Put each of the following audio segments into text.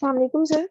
अस्सलाम वालेकुम सर।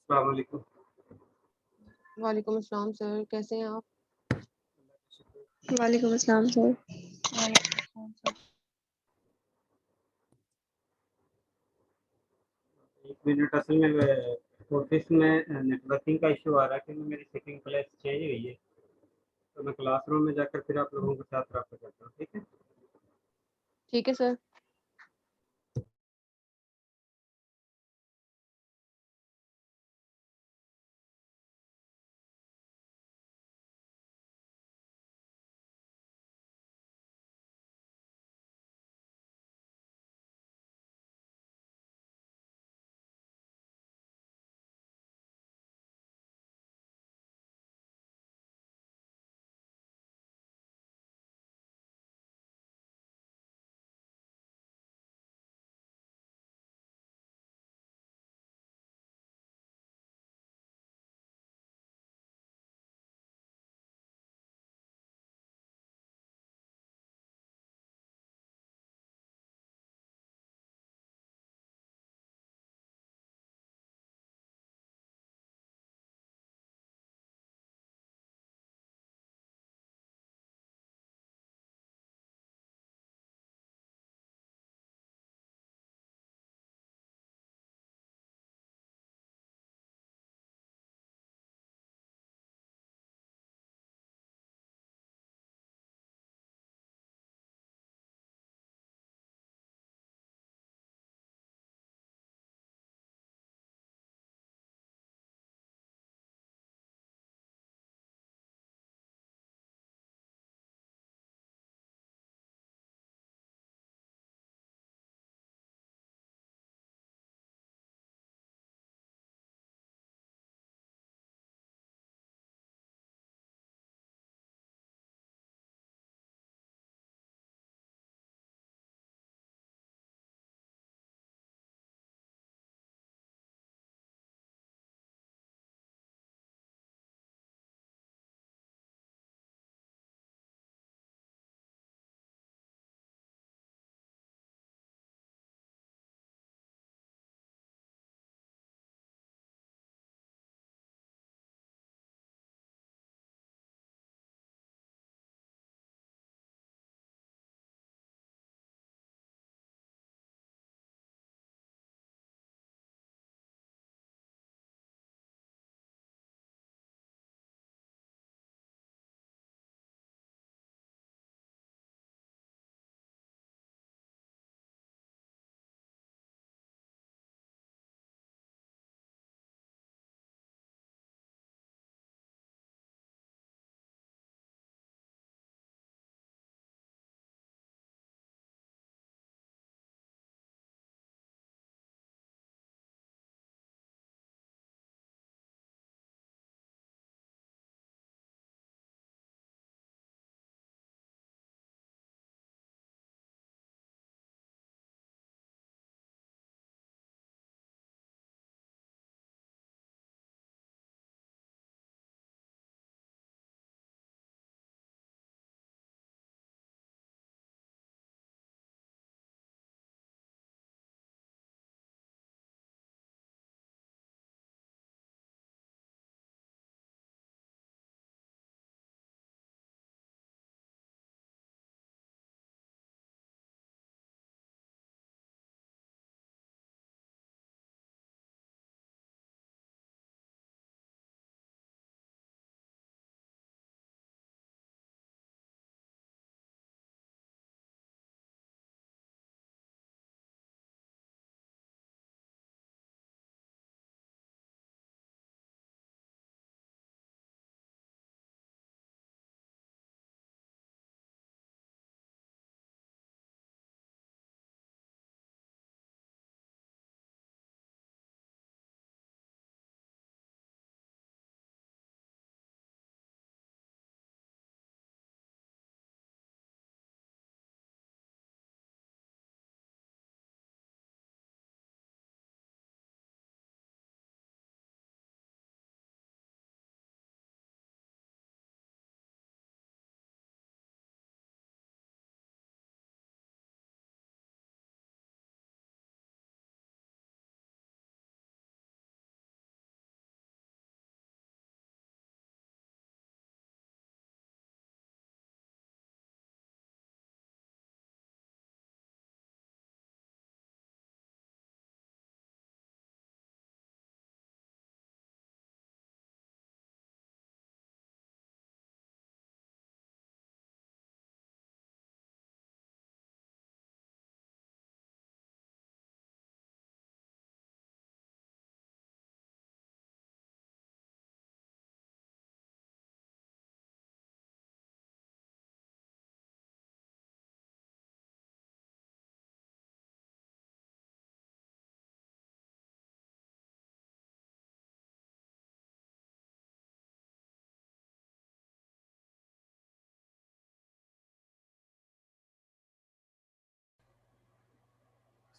अस्सलाम वालेकुम। वालेकुम अस्सलाम सर, कैसे हैं आप? वालेकुम अस्सलाम सर। वालेकुम सर। एक मिनट असल में ऑफिस में नेटवर्किंग का इशू आ रहा है कि मेरी सिटिंग प्लेस चेंज हुई है, तो मैं क्लासरूम में जाकर फिर आप लोगों के साथ रब्ता करता हूँ, ठीक है? ठीक है सर।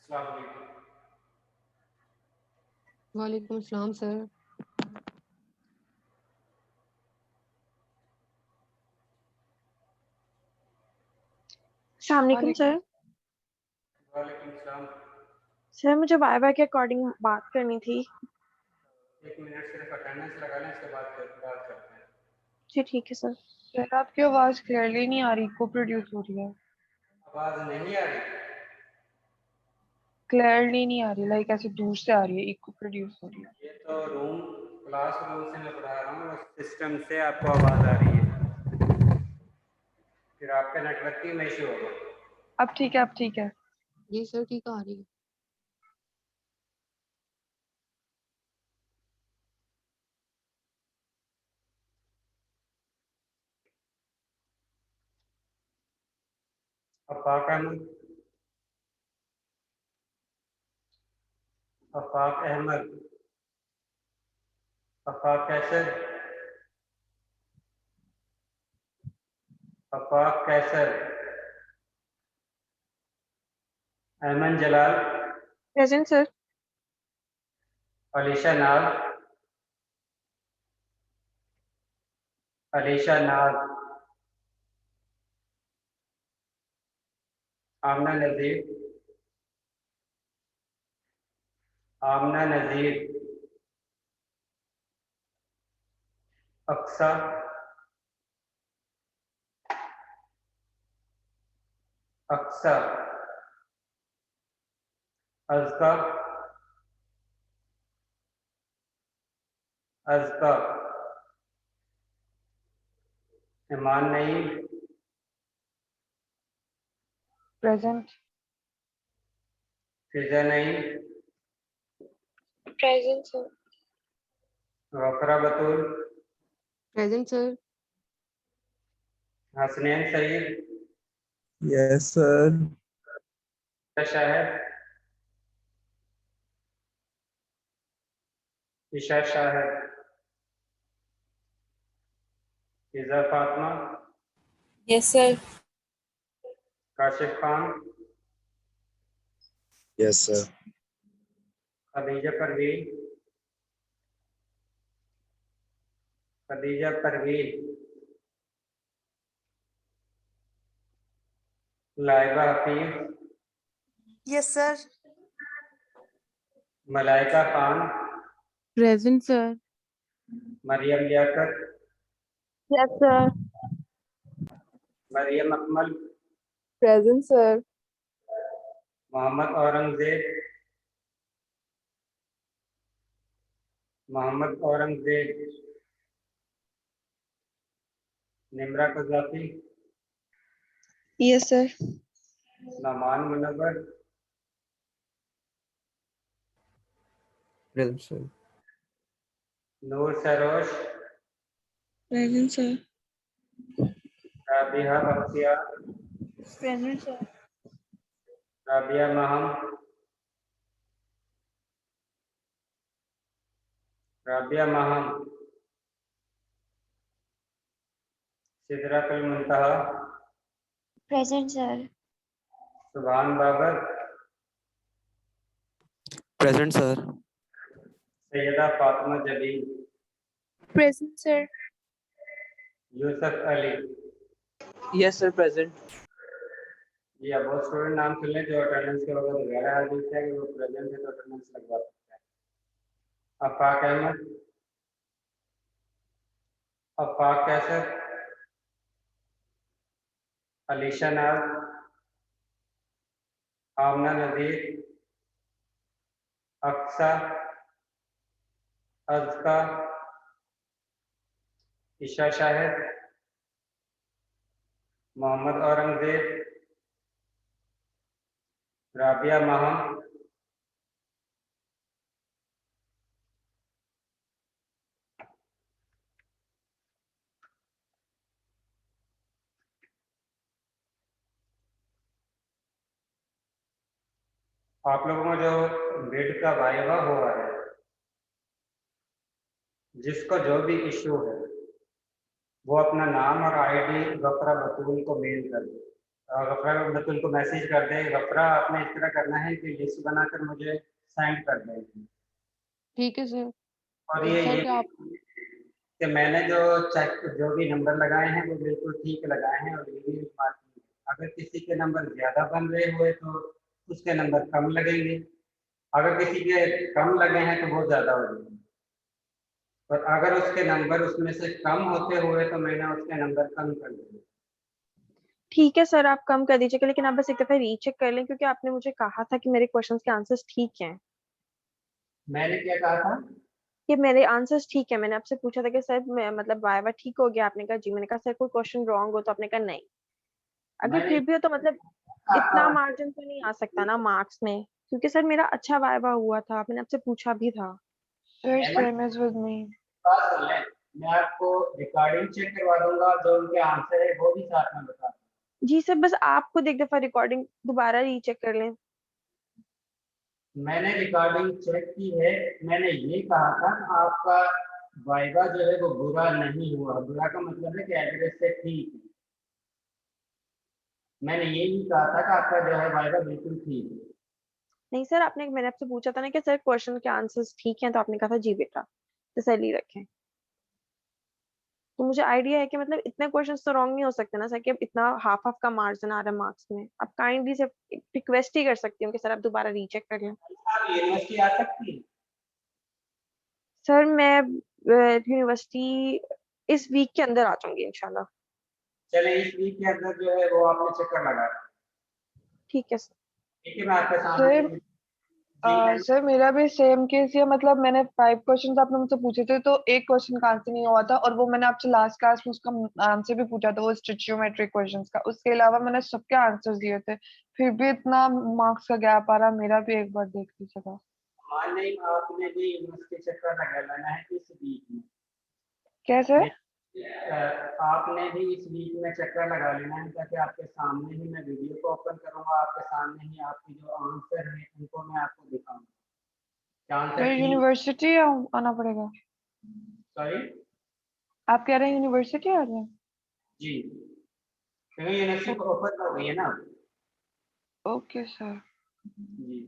अस्सलाम वालेकुम। वालेकुम अस्सलाम सर। अस्सलाम वालेकुम सर। वालेकुम सलाम। सर मुझे वाइवा के अकॉर्डिंग बात करनी थी। 1 मिनट सिर्फ अटेंडेंस लगा लें, इसके बाद बात करते हैं। जी ठीक है सर। सर आपकी आवाज क्लियरली नहीं आ रही, को प्रोड्यूस हो रही है। आवाज़ नहीं आ रही? क्लियरली नहीं आ रही, लाइक ऐसे दूर से आ रही है, इको प्रोड्यूस हो रही है। ये तो क्लास रूम से मैं पढ़ा रहा हूँ, उस सिस्टम से आपको आवाज़ आ रही है, फिर आपके नेटवर्किंग में इशू होगा। अब ठीक है, अब ठीक है। जी सर ठीक आ रही है। Afaq Ahmed, Afaq Ahmed, Afaq Kaiser, Afaq Kaiser, Ahmed Jalal, present sir. Alisha Naz, Alisha Naz, Amna Nazir, Amna Nazir, Aqsa, Aqsa, Azka, Azka, Iman Naeem, present. Fiza Naeem, present sir. Wafra Batool, present sir. Hasnain Saeed, yes sir. Shahid, Esha Shahid, Fiza Fatima, yes sir. Kashif Khan, yes sir. Khadija Parveen, Khadija Parveen, Laiba Hafeez, yes sir. Malaika Khan, present sir. Maryam Liaquat, yes sir. Maryam Akmal, present sir. Muhammad Aurangzeb, Muhammad Aurangzeb, Nimra Qazafi, yes sir. Noman Munawar, present sir. Noor Sarosh, present sir. Rabia Bakhtiar, present sir. Rabia Maham, Rabia Maham, Sidratul Muntaha, present sir. Subhan Babar, present sir. Syeda Fatima Jalil, present sir. Yusuf Ali. Yes sir present. जी अब वो student नाम सुन लें जो attendance के वगैरह गैर हाजिर है कि वो प्रेजेंट है तो अटेंडेंस लगवा सकते हैं। अफाक अहमद, अफाक कैसर, अलीशा नाज, आमना नज़ीर, अक्सा, अज़का, ईशा शाहिद, मोहम्मद औरंगजेब, राबिया महम, आप लोगों को जो बिड का वाइवा हुआ है, जिसको जो भी इशू है वो अपना नाम और आईडी वफरा बतूल को मेल कर दे। गफरा बतुल को मैसेज कर दे, गफरा आपने इस तरह करना है कि लिस्ट बनाकर मुझे सेंड कर दें। ठीक है सर। और तो सर ये क्या आप कि मैंने जो चेक जो भी नंबर लगाए हैं वो बिल्कुल ठीक लगाए हैं और ये भी मार्किंग है। अगर किसी के नंबर ज़्यादा बन रहे हुए तो उसके नंबर कम लगेंगे, अगर किसी के कम लगे हैं तो वो ज़्यादा हो जाएंगे, और अगर उसके नंबर उसमें से कम होते हुए तो मैंने उसके नंबर कम कर दिए। ठीक है सर, आप कम कर दीजिएगा, लेकिन आप बस एक दफा रीचेक कर लें, क्योंकि आपने मुझे कहा था कि मेरे क्वेश्चंस के आंसर्स ठीक हैं। मैंने क्या कहा था? कि मेरे आंसर्स ठीक है। मैंने आपसे पूछा था कि सर मतलब वाइवा ठीक हो गया, आपने कहा जी। मैंने कहा सर कोई क्वेश्चन रॉन्ग हो, तो आपने कहा नहीं। अगर मैंने फिर भी हो तो मतलब कहा इतना था मार्जिन तो नहीं आ सकता ना मार्क्स में, क्योंकि सर मेरा अच्छा वाइवा हुआ था, मैंने आपसे पूछा भी था। Sir, Ahmad, same as with me. बात सुन लें, मैं आपको रिकॉर्डिंग चेक करवा दूंगा, जो उनके आंसर है वो भी साथ में बता दूंगा। जी सर, बस आप खुद एक दफा रिकॉर्डिंग दोबारा रीचेक कर लें। मैंने रिकॉर्डिंग चेक की है, मैंने ये कहा था कि आपका वाइवा जो है वो बुरा नहीं हुआ। बुरा का मतलब है कि एवरेज से ठीक है। मैंने ये नहीं कहा था कि आपका जो है वाइवा बिल्कुल ठीक है। नहीं सर, मैंने आपसे पूछा था ना कि सर क्वेश्चन के आंसर्स ठीक हैं, तो आपने कहा था जी बेटा, तसल्ली रखें। तो मुझे आइडिया है कि मतलब इतने क्वेश्चंस तो रॉन्ग नहीं हो सकते ना सर, कि अब इतना हाफ हाफ का मार्जिन आ रहा है मार्क्स में। आप काइंडली से रिक्वेस्ट ही कर सकती हूँ कि सर आप दोबारा रीचेक कर लें। आप यूनिवर्सिटी आ सकती है? सर मैं यूनिवर्सिटी इस वीक के अंदर आ जाऊंगी इंशाल्लाह। चले इस वीक के अंदर जो है वो आपने चक्कर लगा, ठीक है सर। ठीक है? मैं आपके सामने Sir, जी मैम। सर मेरा भी सेम केस है। मतलब मैंने 5 क्वेश्चंस आपने मुझसे पूछे थे, तो एक क्वेश्चन का आंसर नहीं हुआ था, और वो मैंने आपसे लास्ट क्लास में उसका आंसर भी पूछा था, वो स्टोइचियोमेट्रिक क्वेश्चंस का। उसके अलावा मैंने सबके आंसर्स दिए थे, फिर भी इतना मार्क्स का गैप आ रहा। मेरा भी एक बार देख लीजिएगा। मान नहीं, आपने भी यूनिवर्सिटी चक्कर लगा लेना है इस वीक में। कैसे? मैं आपने भी इस वीक में चक्कर लगा लेना है, ताकि आपके सामने ही मैं वीडियो को ओपन करूंगा, आपके सामने ही आपकी जो आंसर है उनको मैं आपको दिखाऊंगा कि आंसर फिर ठीक। यूनिवर्सिटी आना पड़ेगा? सॉरी? आप कह रहे हैं यूनिवर्सिटी आ रहे हैं? जी, क्योंकि यूनिवर्सिटी को ओपन हो गई है ना। Okay sir. जी,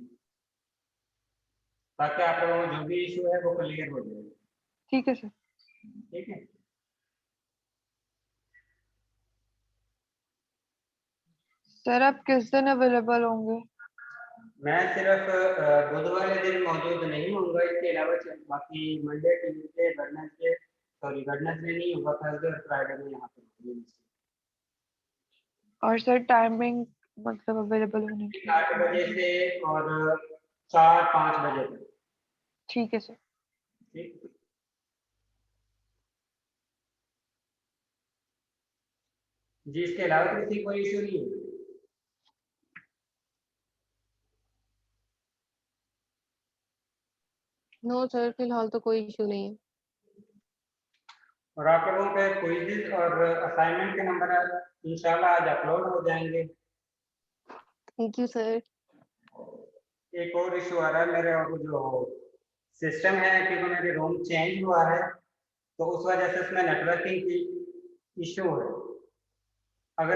ताकि आप लोगों को जो भी इशू है वो क्लियर हो जाए। ठीक है सर। ठीक है? सर आप किस दिन अवेलेबल होंगे? मैं सिर्फ बुधवार के दिन मौजूद नहीं होऊंगा, इसके अलावा बाकी Monday, Tuesday, Wednesday, sorry Wednesday नहीं होगा, थर्सडे और फ्राइडे में यहाँ पर। और सर टाइमिंग मतलब अवेलेबल होने की? 8 बजे से और 4-5 बजे तक। ठीक है सर। ठीक। जी, इसके अलावा तो किसी कोई इशू नहीं है। नो सर, फिलहाल तो कोई इशू नहीं है। और आप लोगों के क्विज़ और असाइनमेंट के नंबर इंशाल्लाह आज अपलोड हो जाएंगे। Thank you sir. एक और इशू आ रहा है, मेरे और जो सिस्टम है, क्योंकि मेरे रूम चेंज हुआ है तो उस वजह से उसमें नेटवर्किंग की इशू है। अगर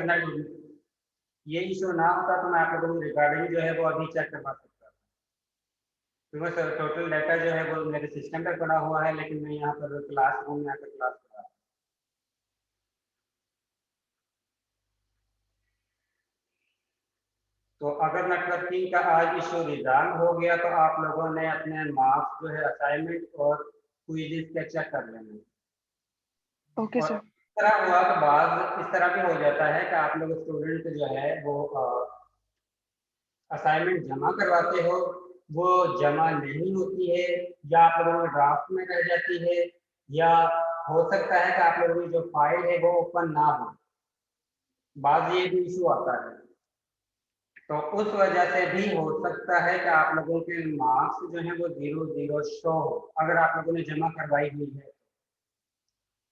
ये इशू ना होता तो मैं आप लोगों को रिकॉर्डिंग जो है वो अभी चेक करवा सकता था, क्योंकि टोटल डाटा जो है वो मेरे सिस्टम पर पड़ा हुआ है, लेकिन मैं यहाँ पर क्लासरूम में आकर क्लास कर रहा हूँ। तो अगर नेटवर्किंग का आज इशू रिजॉल्व हो गया तो आप लोगों ने अपने मार्क्स जो है असाइनमेंट और क्विज़ के चेक कर लेना। ओके और सर। इस तरह हुआ तो बाद इस तरह भी हो जाता है कि आप लोग स्टूडेंट जो है वो असाइनमेंट जमा करवाते हो, वो जमा नहीं होती है, या आप लोगों में ड्राफ्ट में रह जाती है, या हो सकता है कि आप लोगों की जो फाइल है वो ओपन ना हो। बाद ये भी इशू आता है, तो उस वजह से भी हो सकता है कि आप लोगों के मार्क्स जो है वो 0-0 शो हो, अगर आप लोगों ने जमा करवाई हुई है।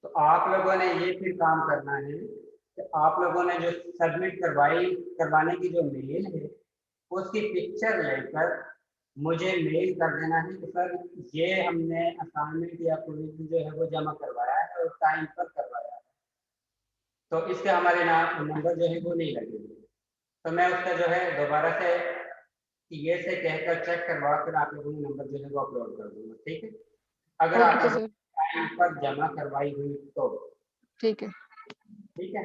तो आप लोगों ने ये फिर काम करना है कि आप लोगों ने जो सबमिट करवाने की जो मेल है उसकी पिक्चर लेकर मुझे मेल कर देना है कि सर ये हमने असाइनमेंट या क्विज जो है वो जमा करवाया है और टाइम पर करवाया है, तो इसके हमारे नाम नंबर जो है वो नहीं लगेंगे। तो मैं उसका जो है दोबारा से टीए से कहकर चेक करवा कर आप लोगों ने नंबर जो है वो अपलोड कर दूंगा, ठीक है? अगर आप ओके लोगों सर, ने टाइम पर जमा करवाई हुई तो ठीक है। ठीक है।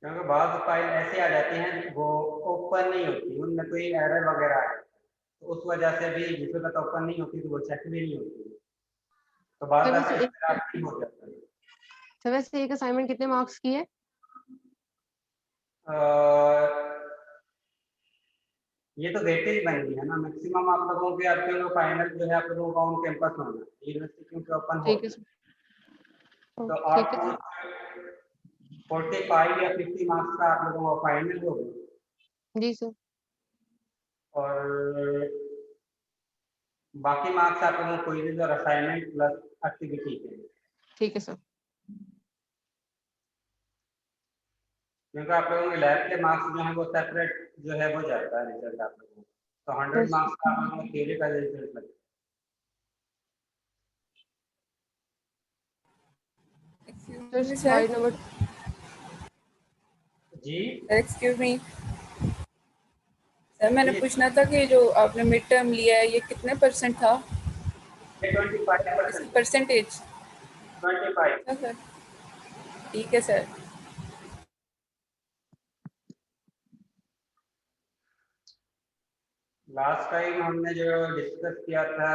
क्योंकि बाद फाइल ऐसे आ जाती हैं वो ओपन नहीं होती, उनमें कोई एरर वगैरह आ जाती है, तो उस वजह से भी जिसके पास ओपन नहीं होती तो वो चेक भी नहीं होती, तो बाद सर दफा वैसे इस एक तरह नहीं हो जाता है। सर वैसे एक असाइनमेंट कितने मार्क्स की है? ये तो वेटेज बन गई है ना, मैक्सिमम आप लोगों के आपके लोग फाइनल जो है आप लोगों का ऑन कैंपस होना, यूनिवर्सिटी क्योंकि ओपन हो, ठीक है सर। तो ठीक है आपको सर। 45 या 50 मार्क्स का आप लोगों का फाइनल होगा, जी सर। और बाकी मार्क्स आप लोगों को क्विज़ और असाइनमेंट प्लस एक्टिविटी के, ठीक है सर। क्योंकि आप लोगों के लैब के मार्क्स जो है वो सेपरेट जो है वो जाता है रिजल्ट आप लोगों को, तो 100 यस मार्क्स का आप लोगों को थ्योरी का रिजल्ट लगता sir Excuse me, sir. Slide number है। जी Excuse me. सर मैंने ये पूछना था कि जो आपने मिड टर्म लिया है ये कितने परसेंट था, 25%, इसकी परसेंटेज? 25। अच्छा सर, ठीक है सर। लास्ट टाइम हमने जो डिस्कस किया था,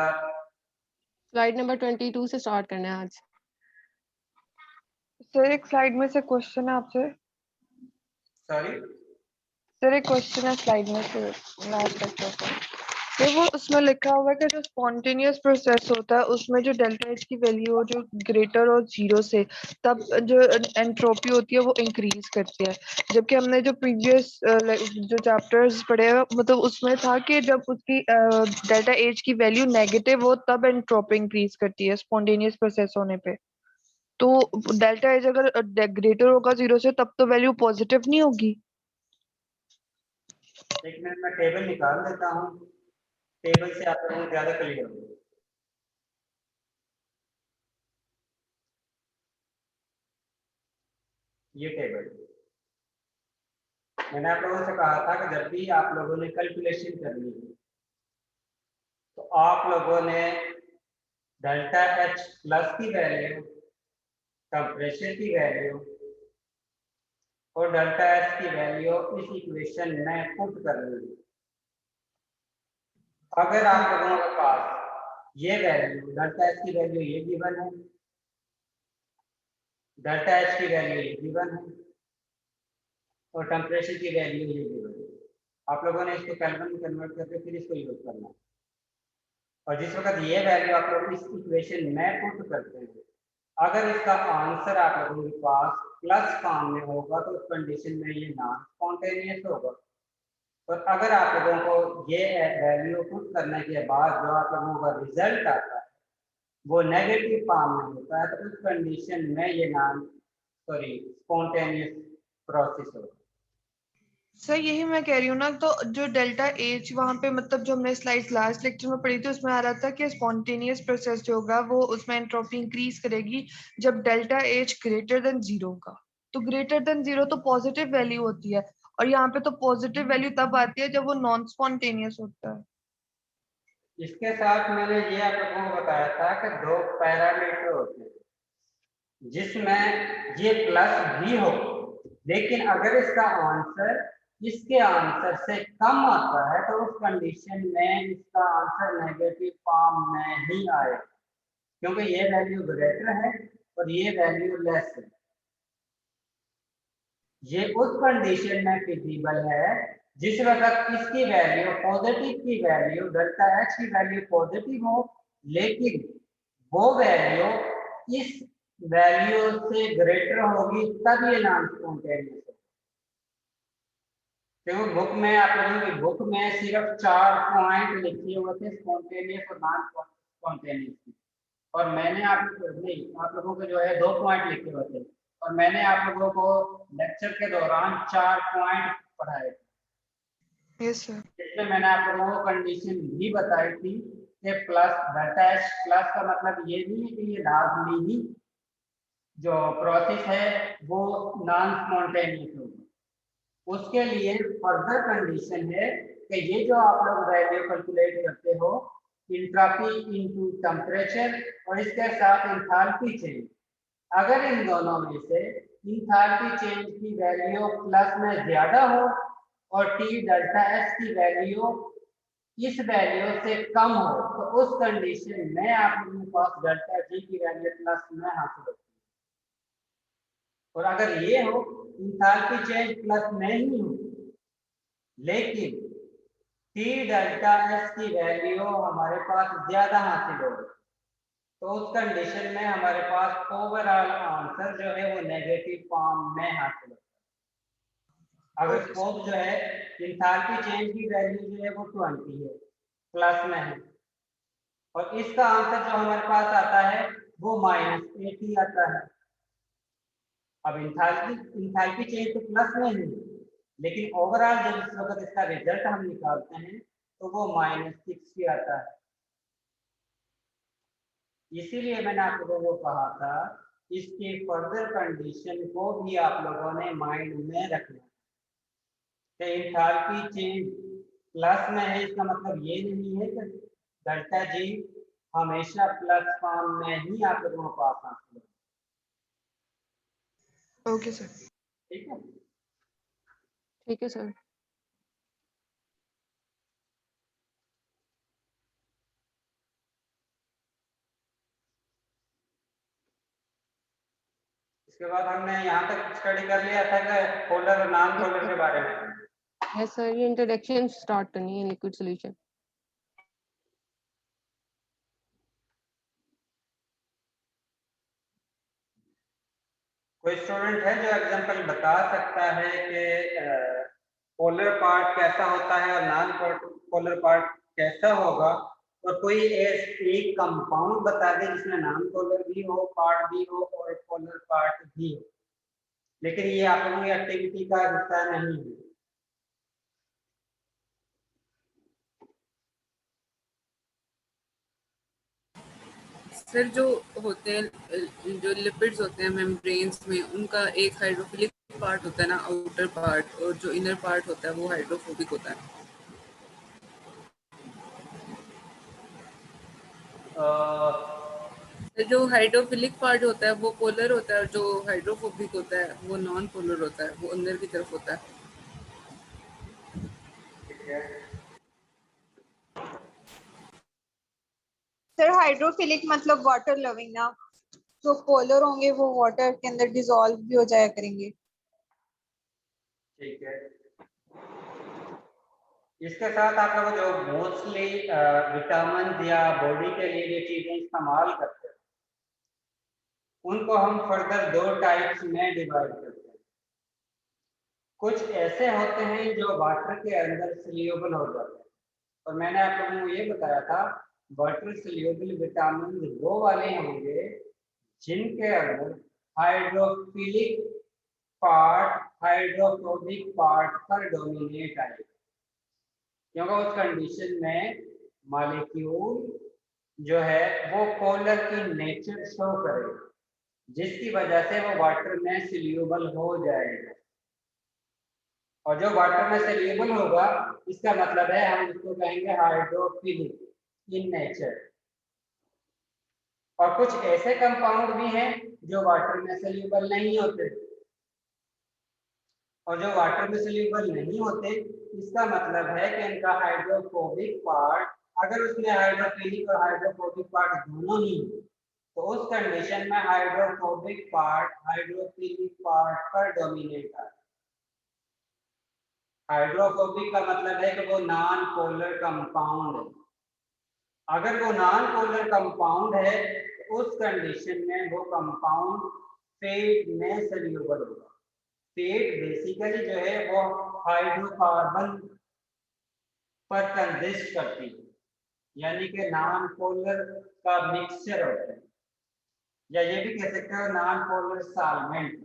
स्लाइड नंबर 22 से स्टार्ट करना है आज। सर एक स्लाइड में से क्वेश्चन है आपसे। सॉरी सर एक क्वेश्चन है स्लाइड में से लास्ट लेक्चर का। तो वो उसमें लिखा हुआ है कि जो स्पॉन्टेनियस प्रोसेस होता है उसमें जो डेल्टा एच की वैल्यू हो जो ग्रेटर और जीरो से, तब जो एंट्रोपी होती है वो इंक्रीज करती है। जबकि हमने जो प्रीवियस जो चैप्टर्स पढ़े हैं मतलब उसमें था कि जब उसकी डेल्टा एच की वैल्यू नेगेटिव हो तब एंट्रोपी इंक्रीज करती है स्पॉन्टेनियस प्रोसेस होने पे। तो डेल्टा एच अगर ग्रेटर होगा जीरो से तब तो वैल्यू पॉजिटिव नहीं होगी। एक मिनट में टेबल निकाल देता हूँ, टेबल से आप लोगों को ज़्यादा क्लियर होगा। ये टेबल मैंने आप लोगों से कहा था कि जब भी आप लोगों ने कैलकुलेशन करनी है तो आप लोगों ने डेल्टा एच प्लस की वैल्यू, टेम्परेचर की वैल्यू और डेल्टा एच की वैल्यू इस इक्वेशन में पुट करनी है। अगर आप लोगों के पास ये वैल्यू डेल्टा एच की वैल्यू ये गिवन है, डेल्टा एच की वैल्यू ये गिवन है और टेम्परेचर की वैल्यू ये गिवन है, आप लोगों ने इसको केल्विन में कन्वर्ट करके फिर इसको यूज करना है। और जिस वक्त ये वैल्यू आप लोग इस इक्वेशन में पुट करते हैं, अगर इसका आंसर आप लोगों के पास प्लस फॉर्म में होगा तो उस कंडीशन में ये नॉन स्पॉन्टेनियस होगा, और अगर आप लोगों को ये वैल्यू पुट करने के बाद जो आप लोगों का रिजल्ट आता है वो नेगेटिव फॉर्म में होता है तो उस कंडीशन में ये नॉन स्पॉन्टेनियस प्रोसेस होगा। सर यही मैं कह रही हूँ ना, तो जो डेल्टा एच वहाँ पे मतलब जो हमने स्लाइड्स लास्ट लेक्चर में पढ़ी थी उसमें आ रहा था कि स्पॉन्टेनियस प्रोसेस जो होगा वो उसमें एंट्रोपी इंक्रीज करेगी जब delta H greater than zero का। तो ग्रेटर देन जीरो तो पॉजिटिव वैल्यू होती है और यहाँ पे तो पॉजिटिव वैल्यू तब आती है जब वो नॉन स्पॉन्टेनियस होता है। इसके साथ मैंने ये आप लोगों को बताया था कि दो पैरामीटर होते हैं जिसमें ये प्लस भी हो, लेकिन अगर इसका आंसर इसके आंसर से कम आता है तो उस कंडीशन में इसका आंसर नेगेटिव फॉर्म में ही आएगा, क्योंकि ये वैल्यू ग्रेटर है और ये वैल्यू लेस है। ये उस कंडीशन में फिजिबल है जिस वक्त इसकी वैल्यू पॉजिटिव की वैल्यू डेल्टा एच की वैल्यू पॉजिटिव हो, लेकिन वो वैल्यू इस वैल्यू से ग्रेटर होगी तब ये नॉन स्पॉन्टेनियस है। क्योंकि बुक में आप लोगों की बुक में सिर्फ 4 पॉइंट लिखे हुए थे स्पॉन्टेनियस और नॉन स्पॉन्टेनियस की, और मैंने आप लोगों को जो है 2 पॉइंट लिखे हुए थे और मैंने आप लोगों को लेक्चर के दौरान 4 पॉइंट पढ़ाए थे। Yes sir. इसमें मैंने आप लोगों को कंडीशन भी बताई थी कि प्लस डेल्टा एच प्लस का मतलब ये नहीं है कि ये लाजमी ही जो प्रोसेस है वो नॉन स्पॉन्टेनियस होगी। उसके लिए फर्दर कंडीशन है कि ये जो आप लोग वैल्यू कैलकुलेट करते हो इंट्रोपी इनटू टेम्परेचर और इसके साथ एंथैल्पी चेंज, अगर इन दोनों में से इंथैल्पी चेंज की वैल्यू प्लस में ज्यादा हो और टी डेल्टा एस की वैल्यू इस वैल्यू से कम हो तो उस कंडीशन में आप लोगों के पास डेल्टा जी की वैल्यू प्लस में हासिल होती है। और अगर ये हो इंथैल्पी चेंज प्लस में ही हो लेकिन टी डेल्टा एस की वैल्यू हमारे पास ज्यादा हासिल हो तो उस कंडीशन में हमारे पास ओवरऑल आंसर जो है वो नेगेटिव फॉर्म में हासिल होता है। अगर सपोज जो है इंथैल्पी चेंज की वैल्यू जो है वो 20 है प्लस में है और इसका आंसर जो हमारे पास आता है वो -80 आता है। अब इंथैल्पी चेंज तो प्लस में है लेकिन ओवरऑल जब इस वक्त इसका रिजल्ट हम निकालते हैं तो वो -60 आता है। इसीलिए मैंने आप लोगों को कहा था इसके फर्दर कंडीशन को भी आप लोगों ने माइंड में रखना कि एंथैल्पी चेंज प्लस में है इसका मतलब ये नहीं है कि डेल्टा जी हमेशा प्लस फॉर्म में ही आप लोगों को पास हासिल होगा। Okay sir. ठीक है, ठीक है सर। इसके बाद हमने यहाँ तक स्टडी कर लिया था कि पोलर और नॉन पोलर के बारे में। यस सर, ये इंट्रोडक्शन स्टार्ट करनी है लिक्विड सॉल्यूशन। कोई स्टूडेंट है जो एग्जांपल बता सकता है कि पोलर पार्ट कैसा होता है और नॉन पोलर पार्ट कैसा होगा और कोई एक कंपाउंड बता दे जिसमें नॉन पोलर भी हो पार्ट भी हो और पोलर पार्ट भी हो, लेकिन ये आप लोगों की एक्टिविटी का हिस्सा नहीं है। सर जो होते हैं जो लिपिड्स होते हैं मेम्ब्रेन्स में उनका एक हाइड्रोफिलिक पार्ट होता है ना आउटर पार्ट, और जो इनर पार्ट होता है वो हाइड्रोफोबिक होता है। तो जो हाइड्रोफिलिक पार्ट होता है वो पोलर होता है और जो हाइड्रोफोबिक होता है वो नॉन पोलर होता है, वो अंदर की तरफ होता है। ठीक है, सर हाइड्रोफिलिक मतलब वाटर लविंग ना, जो पोलर होंगे वो वाटर के अंदर डिसॉल्व भी हो जाया करेंगे। ठीक है। इसके साथ आप लोग जो मोस्टली विटामिन या बॉडी के लिए जो चीजें इस्तेमाल करते हैं उनको हम फर्दर दो टाइप्स में डिवाइड करते हैं। कुछ ऐसे होते हैं जो वाटर के अंदर सोल्यूबल हो जाते हैं और मैंने आप लोगों को ये बताया था वाटर सोल्यूबल विटामिन वो वाले होंगे जिनके अंदर हाइड्रोफिलिक पार्ट हाइड्रोफोबिक पार्ट पर डोमिनेट आएगा, क्योंकि उस कंडीशन में मॉलिक्यूल जो है वो पोलर की नेचर शो करेगा जिसकी वजह से वो वाटर में सोल्यूबल हो जाएगा। और जो वाटर में सोल्यूबल होगा इसका मतलब है हम इसको कहेंगे हाइड्रोफिलिक इन नेचर। और कुछ ऐसे कंपाउंड भी हैं जो वाटर में सोल्यूबल नहीं होते, और जो वाटर में सोल्यूबल नहीं होते इसका मतलब है कि इनका हाइड्रोफोबिक पार्ट, अगर उसमें हाइड्रोफिलिक और हाइड्रोफोबिक पार्ट दोनों ही तो उस कंडीशन में हाइड्रोफोबिक पार्ट हाइड्रोफिलिक पार्ट पर डोमिनेट है। हाइड्रोफोबिक का मतलब है कि वो नॉन पोलर कंपाउंड है। अगर वो नॉन पोलर कंपाउंड है तो उस कंडीशन में वो कंपाउंड फेट में सोल्यूबल होगा। फेट बेसिकली जो है वो हाइड्रोकार्बन पर कंसिस्ट करती है, यानी कि नॉन पोलर का मिक्सचर होता है, या ये भी कह सकते हो नॉन पोलर सॉल्वेंट।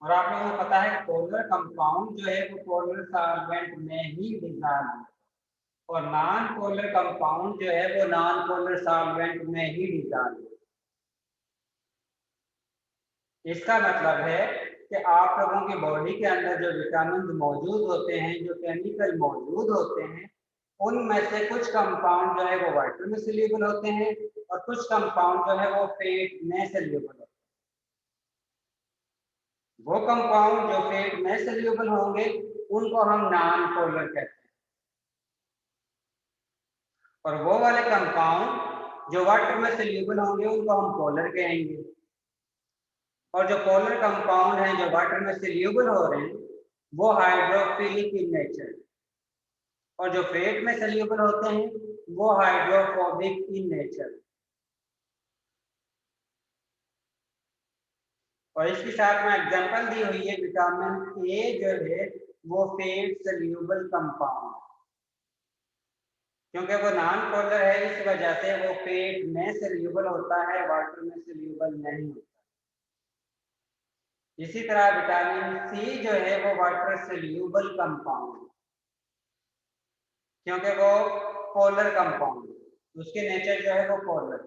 और आप लोगों को पता है पोलर कंपाउंड जो है वो पोलर सॉल्वेंट में ही डिसॉल्व है। और नॉन पोलर कंपाउंड जो है वो नॉन पोलर सॉल्वेंट में ही डिसॉल्व है। इसका मतलब है कि आप लोगों की बॉडी के अंदर जो विटामिन मौजूद होते हैं, जो केमिकल मौजूद होते हैं, उनमें से कुछ कंपाउंड जो है वो वाटर में सोल्यूबल होते हैं और कुछ कंपाउंड जो है वो फेट में सोल्यूबल होते हैं। वो कंपाउंड जो फेट में सोल्यूबल होंगे उनको हम नॉन पोलर कहते हैं, और वो वाले कंपाउंड जो वाटर में सोल्यूबल होंगे उनको हम पोलर कहेंगे। और जो पोलर कंपाउंड हैं जो वाटर में सोल्यूबल हो रहे हैं वो हाइड्रोफिलिक इन नेचर, और जो फेट में सोल्यूबल होते हैं वो हाइड्रोफोबिक इन नेचर। और इसके साथ में एग्जांपल दी हुई है, विटामिन ए जो है वो फेट सोल्यूबल कंपाउंड, क्योंकि वो नॉन पोलर है इस वजह से वो फेट में सोल्यूबल होता है, वाटर में सोल्यूबल नहीं होता। इसी तरह विटामिन सी जो है वो वाटर सोल्यूबल कंपाउंड, क्योंकि वो पोलर कंपाउंड, उसके नेचर जो है वो पोलर।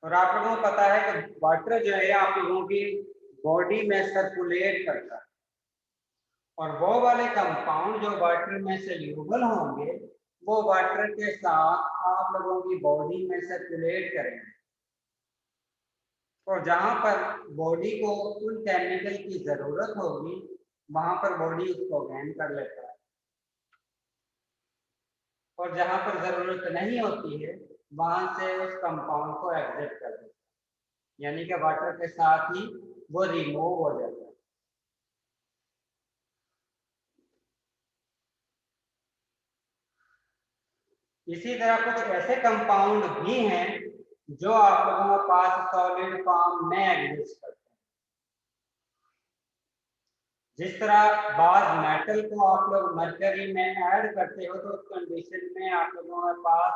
और आप लोगों को पता है कि वाटर जो है आप लोगों की बॉडी में सर्कुलेट करता है, और वो वाले कंपाउंड जो वाटर में सोल्यूबल होंगे वो वाटर के साथ आप लोगों की बॉडी में सर्कुलेट करेंगे, और जहां पर बॉडी को उन केमिकल की जरूरत होगी वहां पर बॉडी उसको गेन कर लेता है, और जहां पर जरूरत नहीं होती है वहां से उस कंपाउंड को एग्जिट कर देता है, यानी कि वाटर के साथ ही वो रिमूव हो जाता है। इसी तरह कुछ ऐसे कंपाउंड भी हैं जो आप लोगों के पास सॉलिड फॉर्म में एग्जिस्ट करते हैं। जिस तरह बाद मेटल को आप लोग मरकरी में ऐड करते हो तो उस कंडीशन में आप लोगों के पास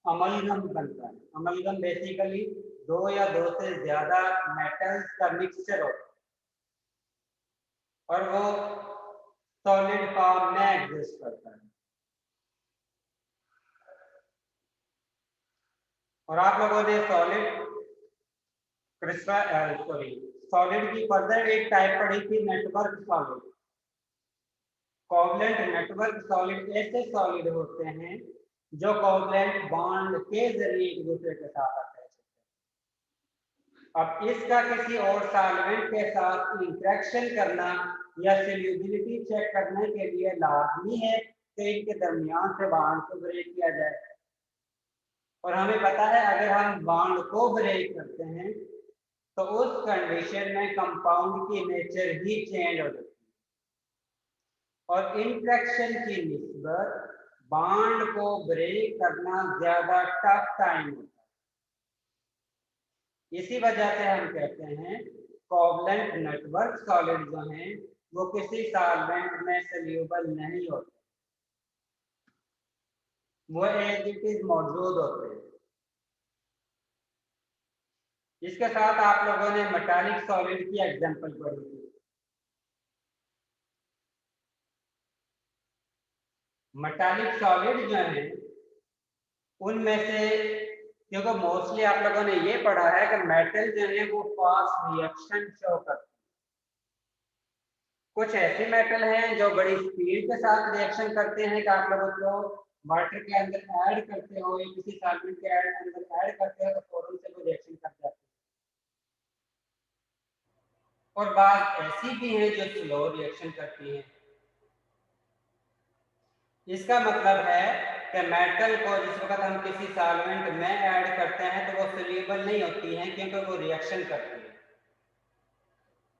अमलगम बनता है। अमलगम बेसिकली दो या दो से ज्यादा मेटल्स का मिक्सचर होता है और वो सॉलिड फॉर्म में एग्जिस्ट करता है। और आप लोगों ने सॉलिड की फर्दर एक टाइप पढ़ी थी, network solid. Covalent network solid ऐसे सॉलिड होते हैं जो कोवलेंट बॉन्ड के जरिए एक दूसरे के साथ अटैच होते हैं। अब इसका किसी और सॉल्वेंट के साथ इंटरेक्शन करना या सोल्यूबिलिटी चेक करने के लिए लाजमी है कि इनके दरमियान से बॉन्ड को ब्रेक किया जाए, और हमें पता है अगर हम बॉन्ड को ब्रेक करते हैं तो उस कंडीशन में कंपाउंड की नेचर ही चेंज हो जाती है और इंटरेक्शन की निस्बत बॉन्ड को ब्रेक करना ज्यादा टफ टाइम होता है। इसी वजह से हम कहते हैं कोवलेंट नेटवर्क सॉलिड जो हैं वो किसी सॉल्वेंट में सोल्यूबल नहीं होते, वो एज इट इज मौजूद होते हैं। इसके साथ आप लोगों ने मेटालिक सॉलिड की एग्जांपल पढ़ी थी। मेटालिक सॉलिड जो है उनमें से, क्योंकि मोस्टली आप लोगों ने ये पढ़ा है कि मेटल जो है वो फास्ट रिएक्शन शो करते हैं। कुछ ऐसे मेटल हैं जो बड़ी स्पीड के साथ रिएक्शन करते हैं कि आप लोगों को वाटर के अंदर ऐड करते हो या किसी सॉल्वेंट के अंदर ऐड करते हो तो फौरन से वो रिएक्शन कर जाते हैं, और बात ऐसी भी है जो स्लो रिएक्शन करती है। इसका मतलब है कि मेटल को जिस वक्त हम किसी सॉल्वेंट में ऐड करते हैं तो वो सोल्यूबल नहीं होती हैं क्योंकि वो रिएक्शन करती है,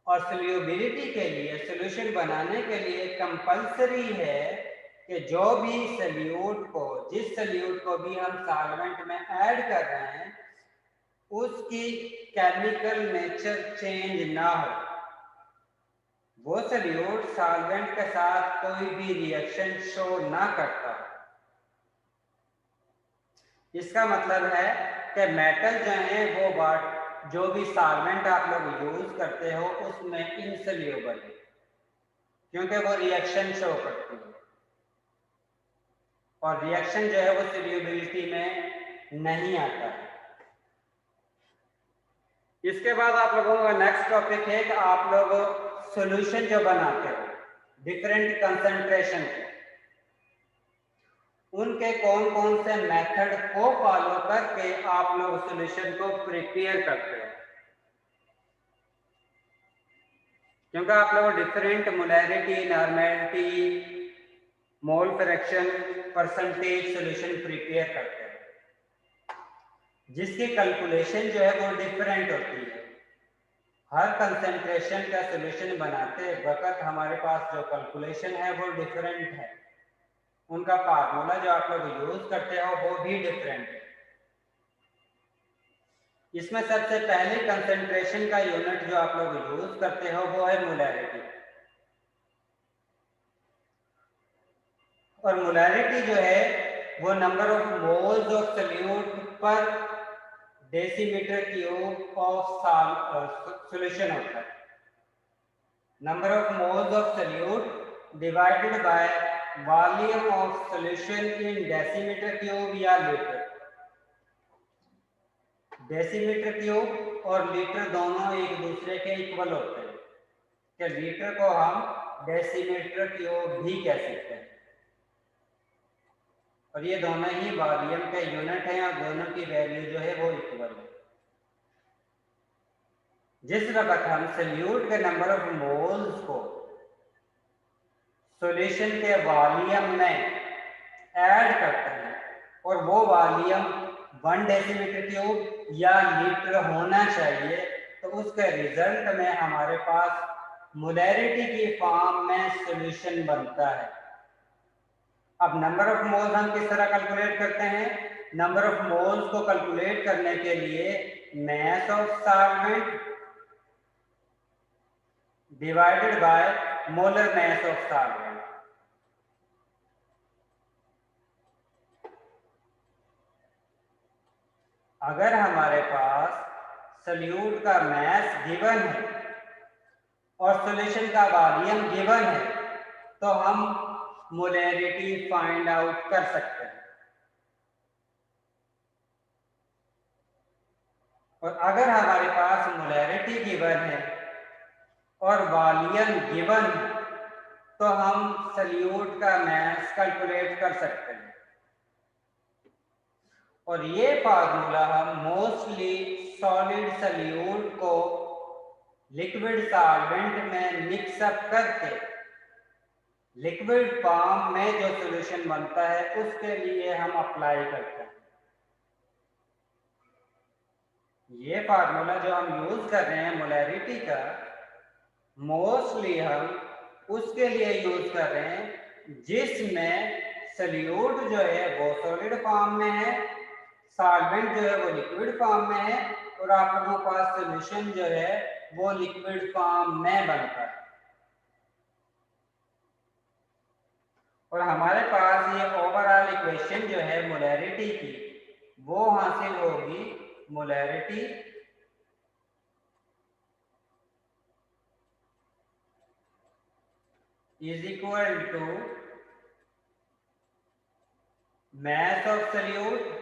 और सोल्यूबिलिटी के लिए, सॉल्यूशन बनाने के लिए कंपलसरी है कि जो भी सल्यूट को, जिस सल्यूट को भी हम सॉल्वेंट में ऐड कर रहे हैं उसकी केमिकल नेचर चेंज ना हो, वो सल्यूट सॉल्वेंट के साथ कोई भी रिएक्शन शो ना करता। इसका मतलब है कि मेटल जो है वो जो भी सॉल्वेंट आप लोग यूज करते हो उसमें इनसोल्यूबल है, क्योंकि वो रिएक्शन शो करती है और रिएक्शन जो है वो सोल्यूबिलिटी में नहीं आता है। इसके बाद आप लोगों का नेक्स्ट टॉपिक है कि आप लोग सॉल्यूशन जो बनाते हो डिफरेंट कंसंट्रेशन के, उनके कौन कौन से मेथड को फॉलो करके आप लोग सॉल्यूशन को प्रिपेयर करते हो, क्योंकि आप लोग different molarity, normality, mole fraction, percentage solution prepare करते हैं, जिसकी कैलकुलेशन जो है वो डिफरेंट होती है। हर कंसंट्रेशन का सॉल्यूशन बनाते वक्त हमारे पास जो कैलकुलेशन है वो डिफरेंट है, उनका फार्मूला जो आप लोग यूज करते हो वो भी डिफरेंट है। इसमें सबसे पहले कंसंट्रेशन का यूनिट जो आप लोग यूज करते हो वो है मोलैरिटी, और मोलैरिटी जो है वो number of moles of solute पर डेसीमीटर क्यूब ऑफ सॉल्यूशन होता है। Number of moles of solute divided by volume of solution in decimetre cube या लीटर। डेसीमीटर क्यूब और लीटर दोनों एक दूसरे के इक्वल होते हैं, कि लीटर को हम डेसीमीटर क्यूब भी कह सकते हैं, और ये दोनों ही वॉल्यूम के यूनिट हैं और दोनों की वैल्यू जो है वो इक्वल है। जिस वक्त हम सॉल्यूट के नंबर ऑफ मोल्स को सॉल्यूशन के वॉल्यूम में ऐड करते हैं और वो वॉल्यूम 1 डेसीमीटर क्यूब या लीटर होना चाहिए, तो उसके रिजल्ट में हमारे पास मोलैरिटी की फॉर्म में सॉल्यूशन बनता है। अब नंबर ऑफ मोल्स हम किस तरह कैलकुलेट करते हैं? नंबर ऑफ मोल्स को कैलकुलेट करने के लिए mass of solvent divided by molar mass of solvent. अगर हमारे पास सॉल्यूट का मास गिवन है और सॉल्यूशन का वॉल्यूम गिवन है, तो हम मोलैरिटी फाइंड आउट कर सकते हैं। और अगर हमारे पास मोलैरिटी गिवन है और वॉल्यूम गिवन है, तो हम सॉल्यूट का मास कैलकुलेट कर सकते हैं। और ये फार्मूला हम मोस्टली सॉलिड सॉल्यूट को लिक्विड सॉल्वेंट में मिक्स अप करके लिक्विड फॉर्म में जो सॉल्यूशन बनता है उसके लिए हम अप्लाई करते हैं। ये फार्मूला जो हम यूज कर रहे हैं मोलैरिटी का, मोस्टली हम उसके लिए यूज कर रहे हैं जिसमें सॉल्यूट जो है वो सॉलिड फॉर्म में है, सॉल्वेंट जो है वो लिक्विड फॉर्म में है, और आप लोगों के पास सॉल्यूशन जो है वो लिक्विड फॉर्म में बनता है। और हमारे पास ये ओवरऑल इक्वेशन जो है मोलैरिटी की, वो हासिल होगी molarity is equal to mass of solute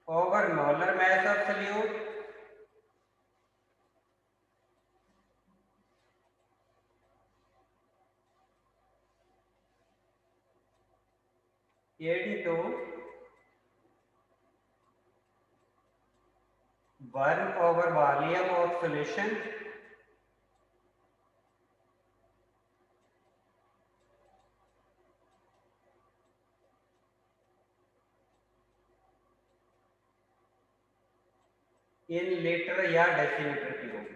over molar mass of solute into 1 over volume of solution in litre या डेसीमीटर क्यूब।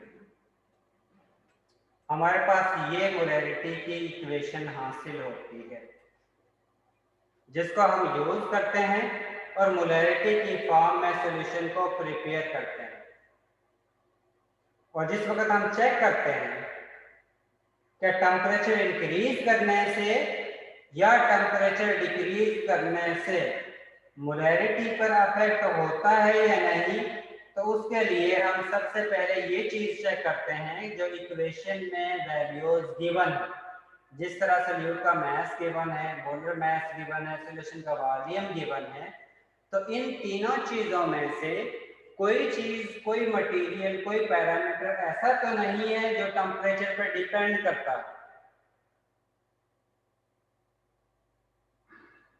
हमारे पास ये मोलैरिटी की इक्वेशन हासिल होती है, जिसको हम यूज करते हैं और मोलैरिटी की फॉर्म में सॉल्यूशन को प्रिपेयर करते हैं। और जिस वक्त हम चेक करते हैं कि टेम्परेचर इंक्रीज करने से या टेम्परेचर डिक्रीज करने से मोलैरिटी पर अफेक्ट होता है या नहीं, तो उसके लिए हम सबसे पहले ये चीज चेक करते हैं जो इक्वेशन में वैल्यूज गिवन है, जिस तरह सॉल्यूट का मास गिवन है, मोलर मास गिवन है, सॉल्यूशन का वॉल्यूम गिवन है, तो इन तीनों चीजों में से कोई चीज, कोई मटेरियल, कोई पैरामीटर ऐसा तो नहीं है जो टेम्परेचर पर डिपेंड करता है।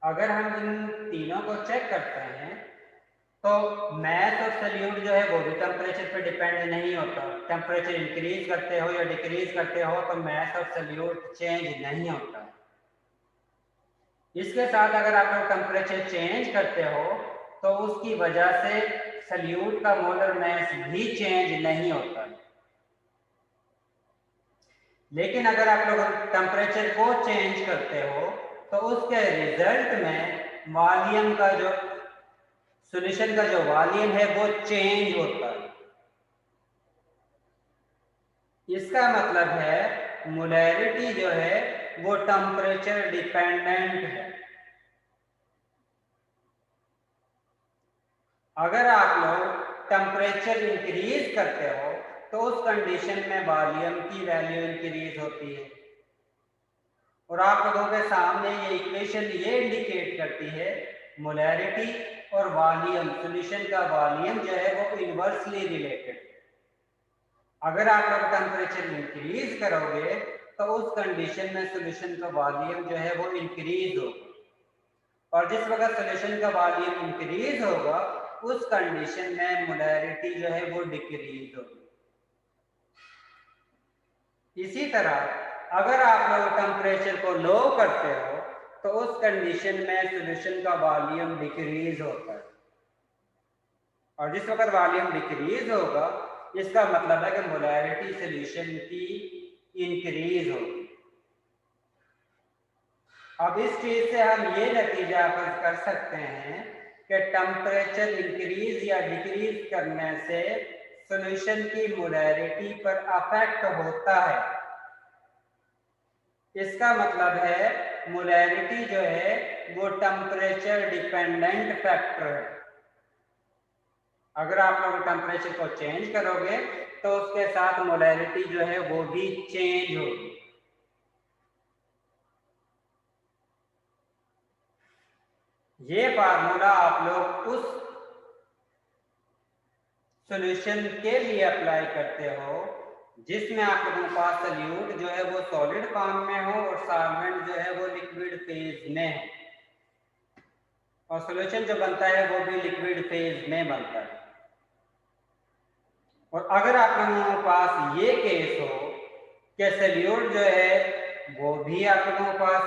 अगर हम इन तीनों को चेक करते हैं तो मास ऑफ सॉल्यूट जो है वो भी टेम्परेचर पर डिपेंड नहीं होता। टेम्परेचर इंक्रीज करते हो या डिक्रीज करते हो तो मास ऑफ सॉल्यूट चेंज नहीं होता। इसके साथ अगर आप लोग टेम्परेचर चेंज करते हो तो उसकी वजह से सॉल्यूट का मोलर मास भी चेंज नहीं होता। लेकिन अगर आप लोग टेम्परेचर को चेंज करते हो तो उसके रिजल्ट में वॉल्यूम का जो सॉल्यूशन का जो वॉल्यूम है वो चेंज होता है। इसका मतलब है मोलैरिटी जो है वो टेम्परेचर डिपेंडेंट है। अगर आप लोग टेम्परेचर इंक्रीज करते हो तो उस कंडीशन में वॉल्यूम की वैल्यू इंक्रीज होती है। और आप लोगों के सामने ये इक्वेशन ये इंडिकेट करती है मोलैरिटी और वॉल्यूम, सॉल्यूशन का वॉल्यूम जो है वो इनवर्सली रिलेटेड। अगर आप लोग टेम्परेचर इंक्रीज करोगे तो उस कंडीशन में सॉल्यूशन का वॉल्यूम जो है वो इंक्रीज होगा, और जिस वक्त सॉल्यूशन का वॉल्यूम इंक्रीज होगा उस कंडीशन में मोलैरिटी जो है वो डिक्रीज होगी। इसी तरह अगर आप लोग टेम्परेचर को लो करते हो तो उस कंडीशन में सॉल्यूशन का वॉल्यूम डिक्रीज होता है, और जिस वक्त वॉल्यूम डिक्रीज होगा इसका मतलब है कि मोलैरिटी सॉल्यूशन की इंक्रीज होगी। अब इस चीज से हम ये नतीजा कर सकते हैं कि टेम्परेचर इंक्रीज या डिक्रीज करने से सॉल्यूशन की मोलैरिटी पर अफेक्ट होता है। इसका मतलब है मोलैरिटी जो है वो टेम्परेचर डिपेंडेंट फैक्टर है। अगर आप लोग टेम्परेचर को चेंज करोगे तो उसके साथ मोलैरिटी जो है वो भी चेंज होगी। ये फार्मूला आप लोग उस सॉल्यूशन के लिए अप्लाई करते हो जिसमें आप लोगों के पास सॉल्यूट जो है वो सॉलिड फॉर्म में हो और सॉल्वेंट जो है वो लिक्विड फेज में हो, और सॉल्यूशन जो बनता है वो भी लिक्विड फेज में बनता है। और अगर आप लोगों के पास ये केस हो कि सॉल्यूट जो है वो भी आप लोगों के पास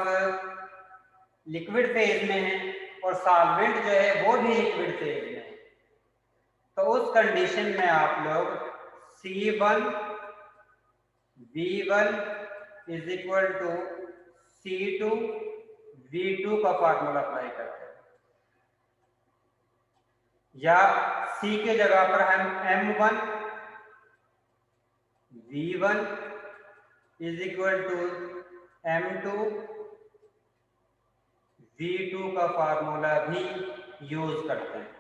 लिक्विड फेज में है और सॉल्वेंट जो है वो भी लिक्विड फेज में है, तो उस कंडीशन में आप लोग C1 V1 is equal to C2 V2 का फार्मूला अप्लाई करते हैं, या C के जगह पर हम M1 V1 is equal to M2 V2 का फार्मूला भी यूज करते हैं।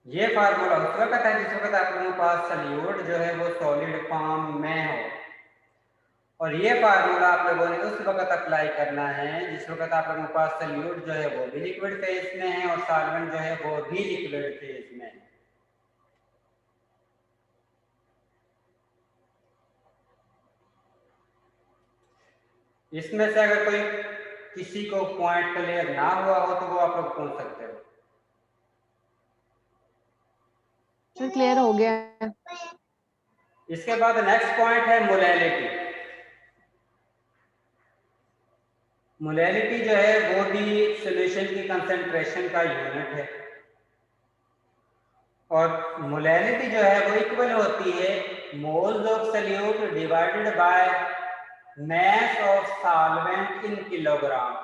ये फार्मूला उस वक्त है जिस वक्त आप लोगों के पास सॉल्यूट जो है वो सॉलिड फॉर्म में हो, और ये फार्मूला आप लोगों ने उस वक्त अप्लाई करना है जिस वक्त आप लोगों के पास सॉल्यूट जो है वो भी लिक्विड फेज में है और सॉल्वेंट जो है वो भी लिक्विड फेज में है। इसमें से अगर कोई किसी को पॉइंट क्लियर ना हुआ हो तो वो आप लोग पूछ सकते हो। सर क्लियर हो गया है। इसके बाद नेक्स्ट पॉइंट है मोलैलिटी। मोलैलिटी जो है वो भी सॉल्यूशन की कंसंट्रेशन का यूनिट है, और मोलैलिटी जो है वो इक्वल होती है moles of solute divided by mass of solvent in kilogram.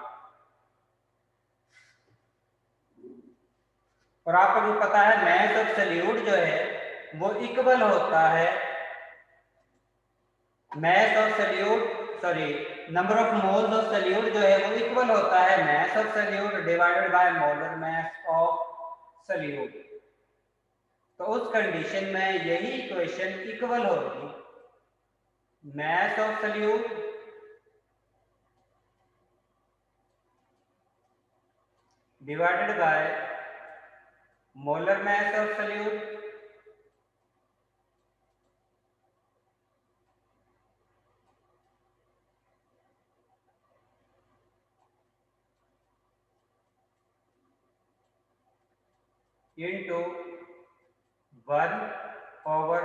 और आप लोगों को पता है मास ऑफ सॉल्यूट जो है वो इक्वल होता है मास of solute, sorry number of moles of solute जो है वो इक्वल होता है मास of solute divided by molar mass of solute. तो उस कंडीशन में यही इक्वेशन इक्वल होगी mass of solute divided by molar mass of solute into 1 over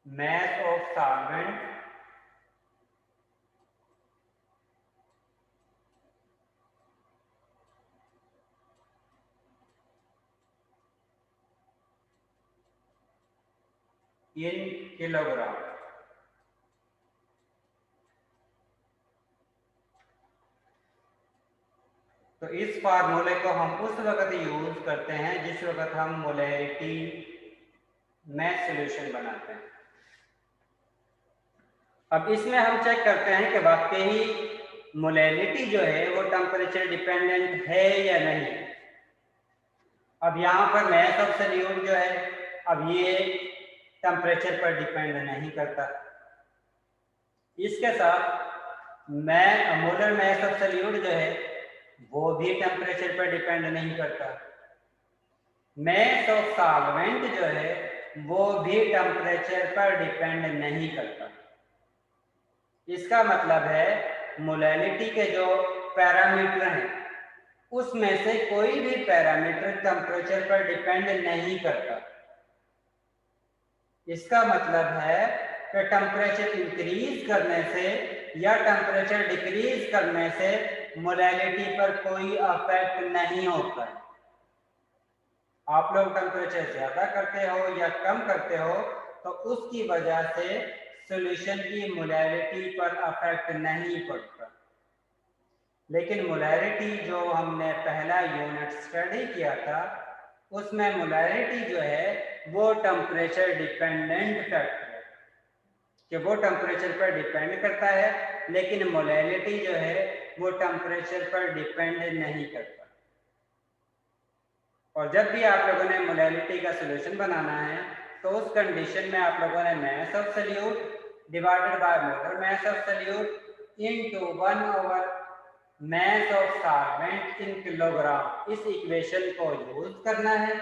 mass of solvent in kilogram। तो इस फार्मूले को हम उस वक्त यूज करते हैं जिस वक्त हम मोलैरिटी में सॉल्यूशन बनाते हैं। अब इसमें हम चेक करते हैं कि वाकई ही मोलैरिटी जो है वो टेम्परेचर डिपेंडेंट है या नहीं। अब यहाँ पर मैस ऑफ सॉल्यूट जो है अब ये टेम्परेचर पर डिपेंड नहीं करता। इसके साथ मोलर मैस ऑफ सॉल्यूट जो है वो भी टेम्परेचर पर डिपेंड नहीं करता। मैस ऑफ सॉल्वेंट जो है वो भी टेम्परेचर पर डिपेंड नहीं करता। इसका मतलब है मोलैलिटी के जो पैरामीटर हैं उसमें से कोई भी पैरामीटर टेम्परेचर पर डिपेंड नहीं करता। इसका मतलब है कि टेम्परेचर इंक्रीज करने से या टेम्परेचर डिक्रीज करने से मोलैलिटी पर कोई इफेक्ट नहीं होता है। आप लोग टेम्परेचर ज्यादा करते हो या कम करते हो तो उसकी वजह से सॉल्यूशन की मोलैलिटी पर इफेक्ट नहीं पड़ता। लेकिन मोलैरिटी जो हमने पहला यूनिट स्टडी किया था उसमें मोलैरिटी जो है वो टेम्परेचर डिपेंडेंट फैक्टर है कि वो टेम्परेचर पर डिपेंड करता है, लेकिन मोलैलिटी जो है वो टेम्परेचर पर डिपेंड नहीं करता। और जब भी आप लोगों ने मोलैलिटी का सॉल्यूशन बनाना है तो उस कंडीशन में आप लोगों ने mass of solute divided by molar mass of solute into 1 over mass of solvent in kilogram इस इक्वेशन को यूज करना है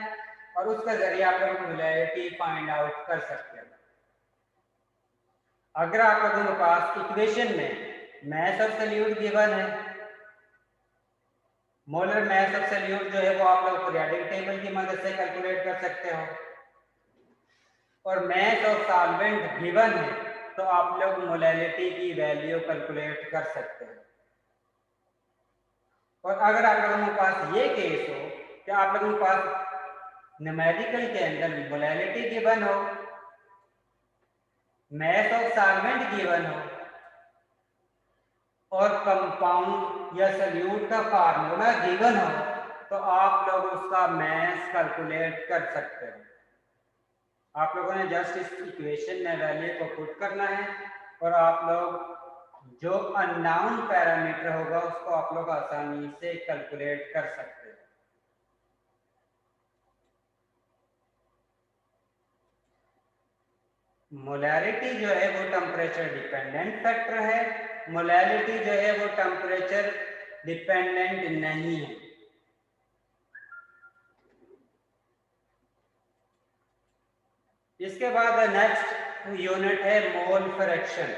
और उसके जरिए आप लोग मोलैलिटी फाइंड आउट कर सकते हैं। अगर आप लोगों के पास इक्वेशन में मैस ऑफ सॉल्यूट गिवन है, मोलर मैस ऑफ सॉल्यूट जो है वो आप लोग पीरियोडिक टेबल की मदद से कैलकुलेट कर सकते हो, और मैस ऑफ सॉल्वेंट गिवन है तो आप लोग मोलैलिटी की वैल्यू कैलकुलेट कर सकते हो। और अगर आप लोगों के पास ये केस हो कि आप लोगों के पास न्यूमेरिकल के अंदर मोलैलिटी गिवन हो, मैस ऑफ सॉल्वेंट गिवन हो और कंपाउंड या सॉल्यूट का फार्मूला गिवन हो तो आप लोग उसका मैस कैलकुलेट कर सकते हो। आप लोगों ने जस्ट इस इक्वेशन में वैल्यू को पुट करना है और आप लोग जो अननोन पैरामीटर होगा उसको आप लोग आसानी से कैलकुलेट कर सकते हैं। मोलैरिटी जो है वो टेम्परेचर डिपेंडेंट फैक्टर है, मोलैलिटी जो है वो टेम्परेचर डिपेंडेंट नहीं है। इसके बाद नेक्स्ट यूनिट है मोल फ्रैक्शन।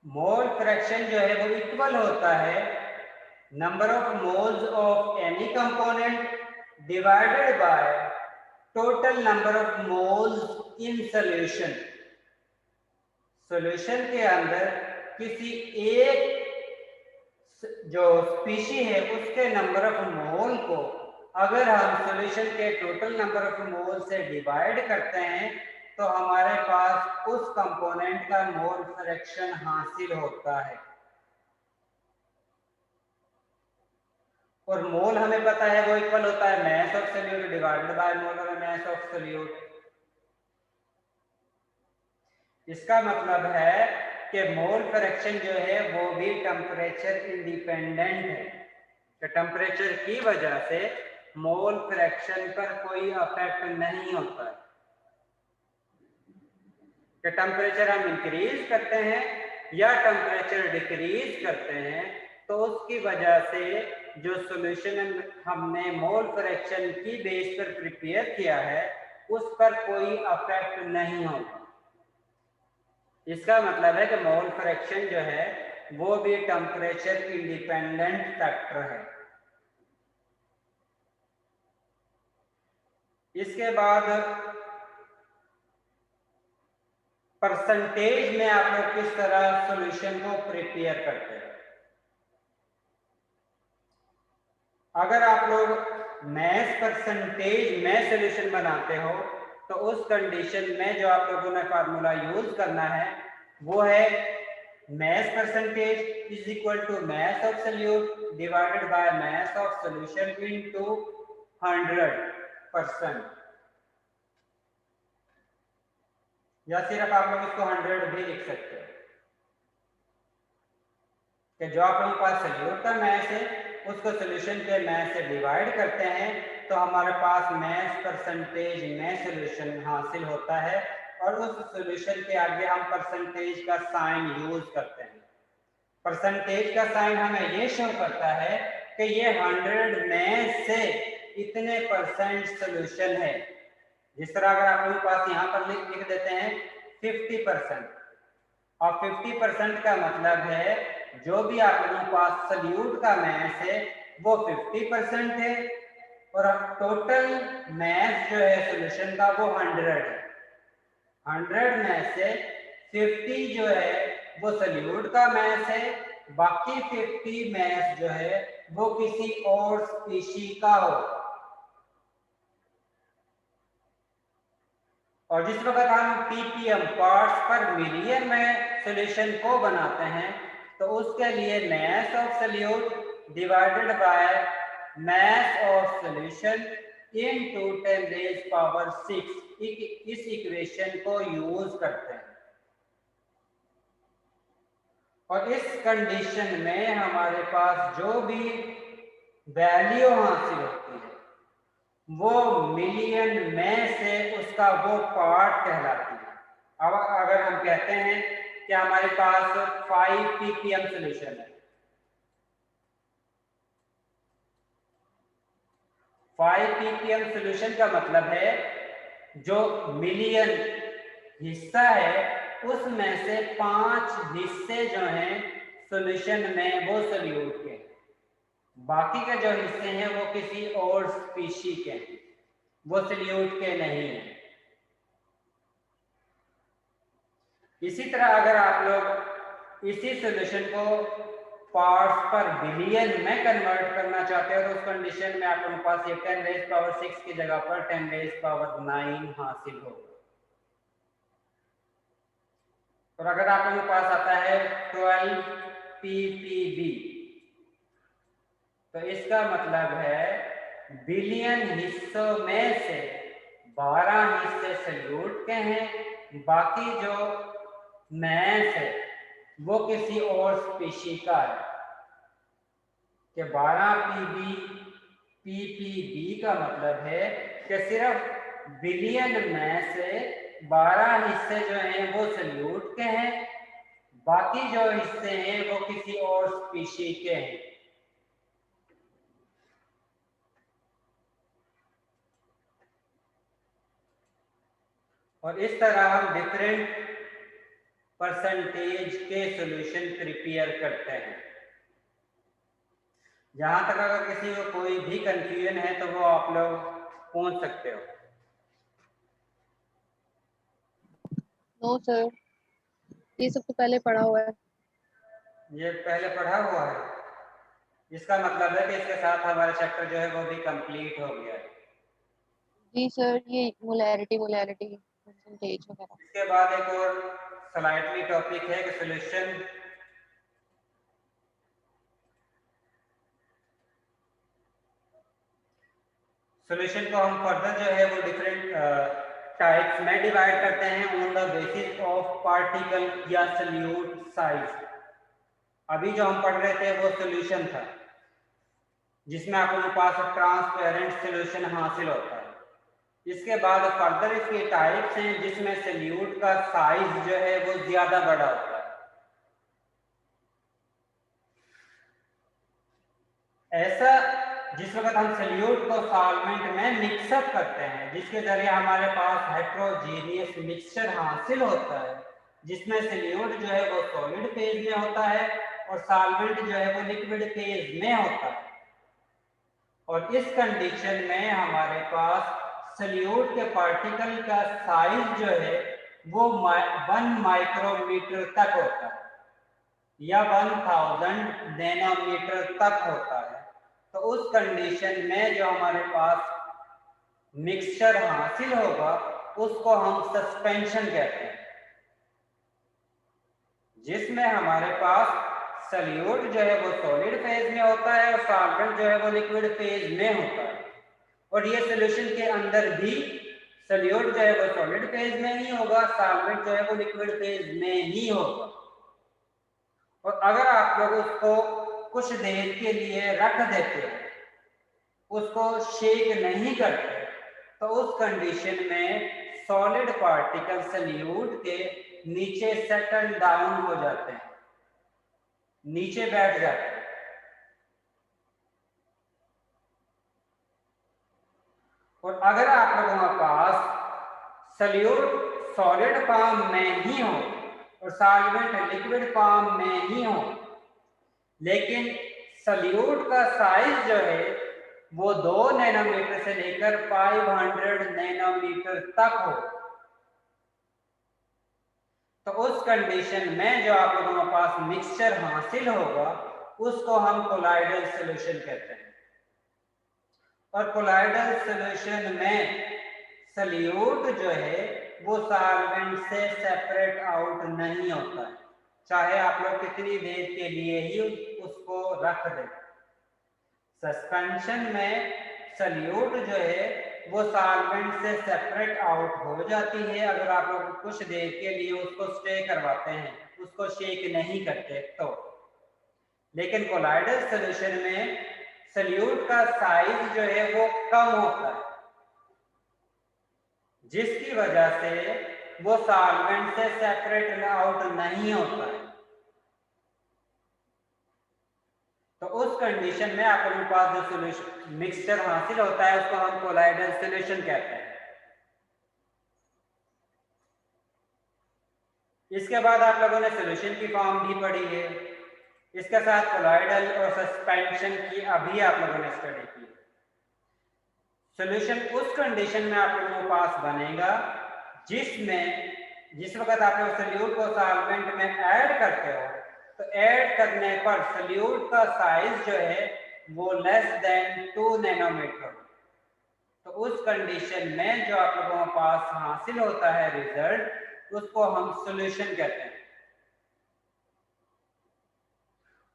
मोल फ्रैक्शन जो है वो इक्वल होता है number of moles of any component divided by total number of moles in solution. Solution के अंदर किसी एक जो स्पीशी है उसके नंबर ऑफ मोल को अगर हम सॉल्यूशन के टोटल नंबर ऑफ मोल से डिवाइड करते हैं तो हमारे पास उस कंपोनेंट का मोल फ्रैक्शन हासिल होता है। और मोल हमें पता है वो इक्वल होता है mass of solute divided by molar mass of solute. इसका मतलब है कि मोल फ्रैक्शन जो है वो भी टेम्परेचर इंडिपेंडेंट है। तो टेम्परेचर की वजह से मोल फ्रैक्शन पर कोई अफेक्ट नहीं होता है। कि टेम्परेचर हम इंक्रीज करते हैं या टेम्परेचर डिक्रीज करते हैं तो उसकी वजह से जो सॉल्यूशन हमने मोल फ्रैक्शन की बेस पर प्रिपेयर किया है उस पर कोई अफेक्ट नहीं होगा। इसका मतलब है कि मोल फ्रैक्शन जो है वो भी टेम्परेचर इंडिपेंडेंट फैक्टर है। इसके बाद परसेंटेज में आप लोग किस तरह सॉल्यूशन को प्रिपेयर करते हैं। अगर आप लोग मैथ परसेंटेज में सॉल्यूशन बनाते हो तो उस कंडीशन में जो आप लोगों ने फार्मूला यूज करना है वो है mass percentage is equal to mass of solute divided by mass of solution into 100%, या सिर्फ आप लोग इसको 100 भी लिख सकते हो कि जो आप लोगों के पास सोल्यूट का मैस है उसको सोल्यूशन के मैस से डिवाइड करते हैं तो हमारे पास मैस परसेंटेज में सोल्यूशन हासिल होता है और उस सोल्यूशन के आगे हम परसेंटेज का साइन यूज करते हैं। परसेंटेज का साइन हमें ये शो करता है कि ये 100 में से इतने परसेंट सोल्यूशन है। जिस तरह अगर आप लोगों के पास यहाँ पर लिख देते हैं 50%, और 50% का मतलब है जो भी आप लोगों के पास सोल्यूट का मैस है वो 50% है और टोटल मैस जो है सोल्यूशन का वो 100 है। 100 में से 50 जो है वो सोल्यूट का मैस है, बाकी 50 मैस जो है वो किसी और स्पीशी का हो। और जिस वक्त हम ppm पार्ट्स पर मिलियन में सॉल्यूशन को बनाते हैं तो उसके लिए mass of solute divided by mass of solution into 10⁻⁶ इस इक्वेशन को यूज करते हैं। और इस कंडीशन में हमारे पास जो भी वैल्यू हासिल होती है वो मिलियन में से उसका वो पार्ट कहलाती है। अब अगर हम कहते हैं कि हमारे पास 5 ppm सॉल्यूशन है, 5 ppm सॉल्यूशन का मतलब है जो मिलियन हिस्सा है उसमें से 5 हिस्से जो हैं सॉल्यूशन में वो सोल्यूट के, बाकी के जो हिस्से हैं वो किसी और स्पीशी के हैं, वो सोल्यूट के नहीं है। इसी तरह अगर आप लोग इसी सॉल्यूशन को पार्ट्स पर बिलियन में कन्वर्ट करना चाहते हो तो उस कंडीशन में आप लोगों के पास ये 10⁻⁶ की जगह पर 10⁻⁹ हासिल होगा। और अगर आप लोगों के पास आता है 12 ppb तो इसका मतलब है बिलियन हिस्सों में से 12 हिस्से सोल्यूट के हैं, बाकी जो मैस है वो किसी और स्पीशी का है। कि 12 ppb का मतलब है कि सिर्फ बिलियन में से 12 हिस्से जो हैं वो सोल्यूट के हैं, बाकी जो हिस्से हैं वो किसी और स्पीशी के हैं। और इस तरह हम डिफरेंट परसेंटेज के सॉल्यूशन प्रिपेयर करते हैं। जहां तक अगर किसी को कोई भी कंफ्यूजन है तो वो आप लोग पूछ सकते हो। नो सर, ये सब तो पहले पढ़ा हुआ है। ये पहले पढ़ा हुआ है, इसका मतलब है कि इसके साथ हमारा चैप्टर जो है वो भी कंप्लीट हो गया है। जी सर, ये मोलैरिटी परसेंटेज वगैरह। इसके बाद एक और स्लाइटली टॉपिक है कि सॉल्यूशन को हम फर्दर जो है वो डिफरेंट टाइप्स में डिवाइड करते हैं on the basis of particle या सोल्यूट साइज। अभी जो हम पढ़ रहे थे वो सॉल्यूशन था, जिसमें आप लोगों के पास ट्रांसपेरेंट सॉल्यूशन हासिल होता है। इसके बाद फर्दर इसके टाइप्स हैं जिसमें सल्यूट का साइज जो है वो ज्यादा बड़ा होता है। ऐसा जिस वक्त हम सल्यूट को सॉल्वेंट में मिक्सअप करते हैं, जिसके जरिए हमारे पास हेट्रोजीनियस मिक्सचर हासिल होता है, जिसमें सल्यूट जो है वो सॉलिड फेज में होता है और सॉल्वेंट जो है वो लिक्विड फेज में होता है। और इस कंडीशन में हमारे पास सल्यूट के पार्टिकल का साइज जो है वो 1 माइक्रोमीटर तक होता है या 1000 नैनोमीटर तक होता है। तो उस कंडीशन में जो हमारे पास मिक्सचर हासिल होगा उसको हम सस्पेंशन कहते हैं, जिसमें हमारे पास सल्यूट जो है वो सॉलिड फेज में होता है और सॉल्वेंट जो है वो लिक्विड फेज में होता है। और ये सॉल्यूशन के अंदर भी सल्यूट जो है वो सॉलिड फेज में ही होगा, सॉल्वेंट जो है वो लिक्विड फेज में ही होगा। और अगर आप लोग उसको कुछ देर के लिए रख देते हो, उसको शेक नहीं करते, तो उस कंडीशन में सॉलिड पार्टिकल सल्यूट के नीचे सेटल डाउन हो जाते हैं, नीचे बैठ जाते हैं। और अगर आप लोगों के पास सल्यूट सॉलिड फॉर्म में ही हो और सॉल्वेंट लिक्विड फॉर्म में ही हो, लेकिन सल्यूट का साइज जो है वो 2 नैनोमीटर से लेकर 500 नैनोमीटर तक हो, तो उस कंडीशन में जो आप लोगों के पास मिक्सचर हासिल होगा उसको हम कोलाइडल सॉल्यूशन कहते हैं। और कोलाइडल सॉल्यूशन में सल्यूट जो है वो सॉल्वेंट से सेपरेट आउट नहीं होता है, चाहे आप लोग कितनी देर के लिए ही उसको रख दें। सस्पेंशन में सल्यूट जो है वो सॉल्वेंट से सेपरेट आउट हो जाती है अगर आप लोग कुछ देर के लिए उसको स्टे करवाते हैं, उसको शेक नहीं करते तो। लेकिन कोलाइडल सॉल्यूशन में सल्यूट का साइज जो है वो कम होता है, जिसकी वजह से वो सॉल्वेंट से सेपरेट आउट नहीं होता है। तो उस कंडीशन में आप लोगों के पास जो सॉल्यूशन मिक्सचर हासिल होता है उसको हम कोलाइडल सॉल्यूशन कहते हैं। इसके बाद आप लोगों ने सॉल्यूशन की फॉर्म भी पढ़ी है, इसके साथ कोलाइडल और सस्पेंशन की अभी आप लोगों ने स्टडी की। सॉल्यूशन उस कंडीशन में आप लोगों के पास बनेगा जिसमें जिस वक्त आप लोग सल्यूट को सॉल्वेंट में ऐड करते हो, तो ऐड करने पर सल्यूट का साइज जो है वो लेस देन 2 नैनोमीटर। तो उस कंडीशन में जो आप लोगों के पास हासिल होता है रिजल्ट, उसको हम सॉल्यूशन कहते हैं।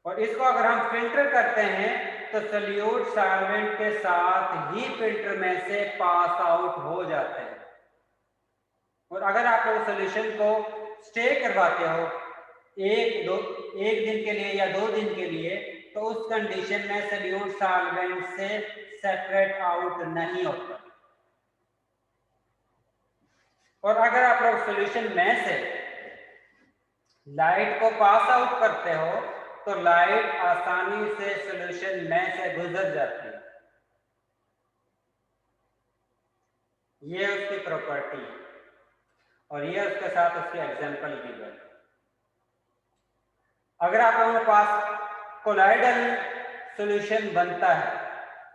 और इसको अगर हम फिल्टर करते हैं तो सल्यूट सॉल्वेंट के साथ ही फिल्टर में से पास आउट हो जाते हैं। और अगर आप लोग सॉल्यूशन को स्टे करवाते हो एक दिन के लिए या 2 दिन के लिए, तो उस कंडीशन में सल्यूट सॉल्वेंट से सेपरेट आउट नहीं होता। और अगर आप लोग सॉल्यूशन में से लाइट को पास आउट करते हो तो लाइट आसानी से सॉल्यूशन में से गुजर जाती है। ये उसकी प्रॉपर्टी है और ये उसके साथ उसके एग्जांपल दी गई। अगर आप लोगों के पास कोलाइडल सॉल्यूशन बनता है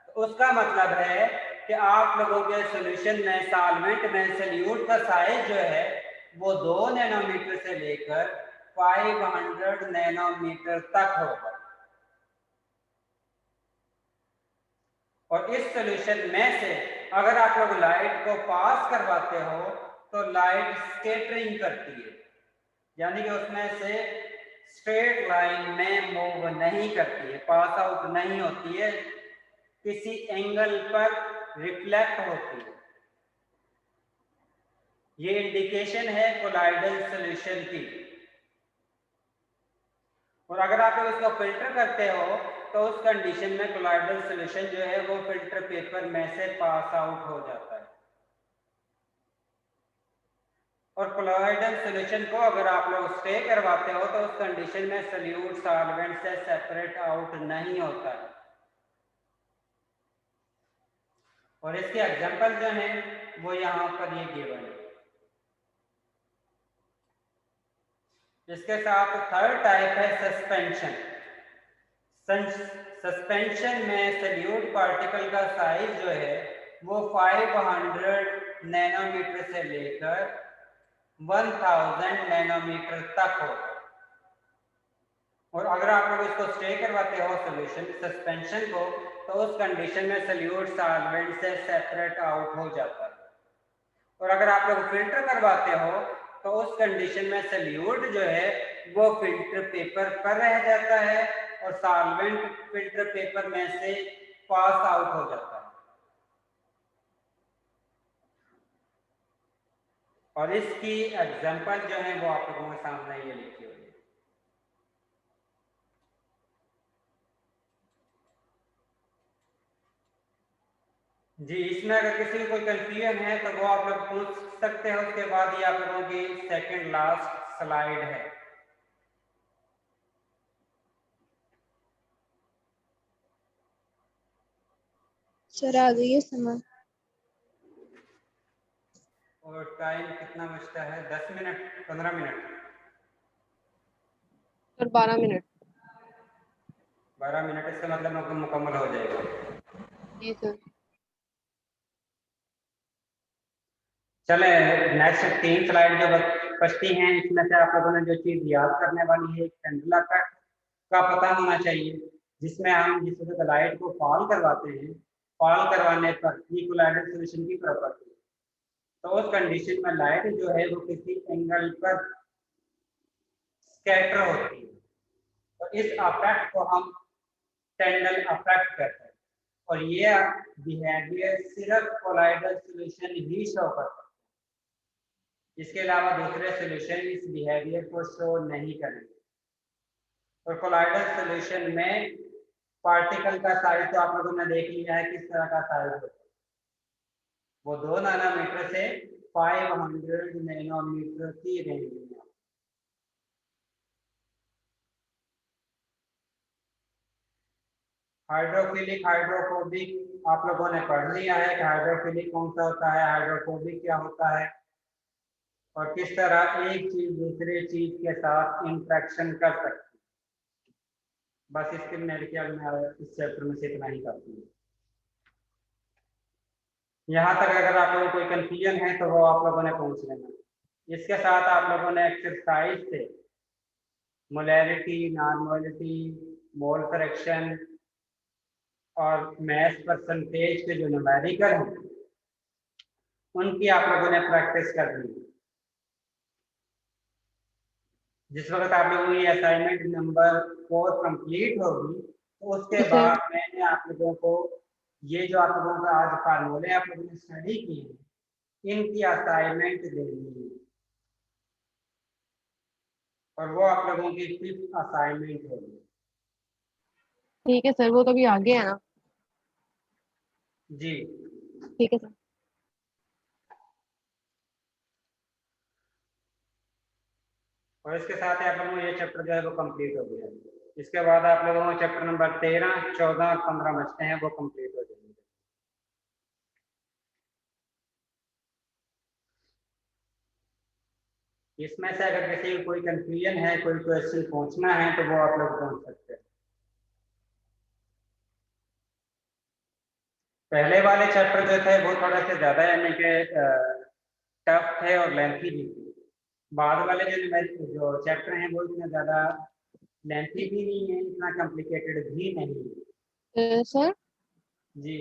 तो उसका मतलब है कि आप लोगों के सॉल्यूशन में सॉल्वेंट में सल्यूट का साइज जो है वो 2 नैनोमीटर से लेकर 500 नैनोमीटर तक होगा। और इस सॉल्यूशन में से अगर आप लोग लाइट को पास करवाते हो तो लाइट स्कैटरिंग करती है, यानी कि उसमें से स्ट्रेट लाइन में मूव नहीं करती है, पास आउट नहीं होती है, किसी एंगल पर रिफ्लेक्ट होती है। ये इंडिकेशन है कोलाइडल सॉल्यूशन की। और अगर आप लोग इसको फिल्टर करते हो तो उस कंडीशन में कोलॉइडल सॉल्यूशन जो है वो फिल्टर पेपर में से पास आउट हो जाता है। और कोलॉइडल सॉल्यूशन को अगर आप लोग स्टे करवाते हो तो उस कंडीशन में सॉल्यूट सॉल्वेंट से सेपरेट आउट नहीं होता है। और इसके एग्जांपल जो हैं वो यहाँ पर ये गिवन है। इसके साथ थर्ड टाइप है सस्पेंशन। सस्पेंशन में सॉल्यूट पार्टिकल का साइज जो है वो 500 नैनोमीटर से लेकर 1000 नैनोमीटर तक होगा। और अगर आप लोग इसको स्टे करवाते हो सॉल्यूशन सस्पेंशन को तो उस कंडीशन में सॉल्यूट सॉल्वेंट से सेपरेट आउट हो जाता है। और अगर आप लोग फिल्टर करवाते हो तो उस कंडीशन में सॉल्यूट जो है वो फिल्टर पेपर पर रह जाता है और सॉल्वेंट फिल्टर पेपर में से पास आउट हो जाता है। और इसकी एग्जांपल जो है वो आप लोगों के सामने ये लिखी हुई है। जी, इसमें अगर किसी को कोई कंफ्यूजन है तो वो आप लोग पूछ सकते हो। उसके बाद ये आप लोगों की सेकंड लास्ट स्लाइड है। सर आ गई है समझ। और टाइम कितना बचता है? 10 minute, 15 minute, sir 12 minute. 12 minute. इसका मतलब मुकम्मल हो जाएगा। जी सर। चले नेक्स्ट 3 स्लाइड जो बचती हैं इसमें से आप लोगों ने जो चीज याद करने वाली है कैंडला कट का पता होना चाहिए, जिसमें हम जिस वक्त लाइट को फॉल करवाते हैं, फॉल करवाने पर कोलॉइडल सॉल्यूशन की प्रॉपर्टी, तो उस कंडीशन में लाइट जो है वो किसी एंगल पर स्कैटर होती है। तो इस अफेक्ट को हम टेंडल अफेक्ट कहते हैं। और ये बिहेवियर सिर्फ कोलॉइडल सॉल्यूशन ही शो करता है। इसके अलावा दूसरे सॉल्यूशन इस बिहेवियर को शो नहीं करेंगे। और कोलॉइडल सॉल्यूशन में पार्टिकल का साइज तो आप लोगों ने देख लिया है किस तरह का साइज होता है। वो 2 नैनोमीटर से 500 नैनोमीटर की रेंज में। हाइड्रोफिलिक हाइड्रोफोबिक आप लोगों ने पढ़ लिया है कि हाइड्रोफिलिक कौन सा होता है, हाइड्रोफोबिक क्या होता है, और किस तरह एक चीज दूसरे चीज के साथ इंटरेक्शन कर सकती है। बस इसके मेरे ख्याल में इस चैप्टर में से इतना ही काफी है। यहाँ तक अगर आप लोगों को कोई कंफ्यूजन है तो वो आप लोगों ने पूछ लेना। इसके साथ आप लोगों ने एक्सरसाइज से मोलैरिटी, नॉर्मलिटी, मोल फ्रैक्शन और मैथ परसेंटेज के जो न्यूमेरिकल हैं उनकी आप लोगों ने प्रैक्टिस करनी है। जिस वक्त आप लोगों की असाइनमेंट नंबर 4 कंप्लीट होगी तो उसके बाद मैंने आप लोगों को ये जो आप लोगों का आज फार्मूले आप लोगों ने स्टडी किए इनकी असाइनमेंट देनी है। और वो आप लोगों की 5th असाइनमेंट होगी। ठीक है सर, वो तो अभी आगे है ना। जी ठीक है सर। और इसके साथ ही आप लोगों को ये चैप्टर जो है वो कंप्लीट हो गया। इसके बाद आप लोगों को चैप्टर नंबर 13, 14 और 15 बचते हैं, वो कंप्लीट हो जाएंगे। इसमें से अगर किसी को कोई कंफ्यूजन है, कोई क्वेश्चन पूछना है तो वो आप लोग पूछ सकते हैं। पहले वाले चैप्टर जो थे वो थोड़ा सा ज्यादा यानी कि टफ थे और लेंथी भी थे। बाद वाले जो चैप्टर हैं वो इतना ज्यादा लेंथी भी नहीं है, इतना कॉम्प्लिकेटेड भी नहीं है। सर जी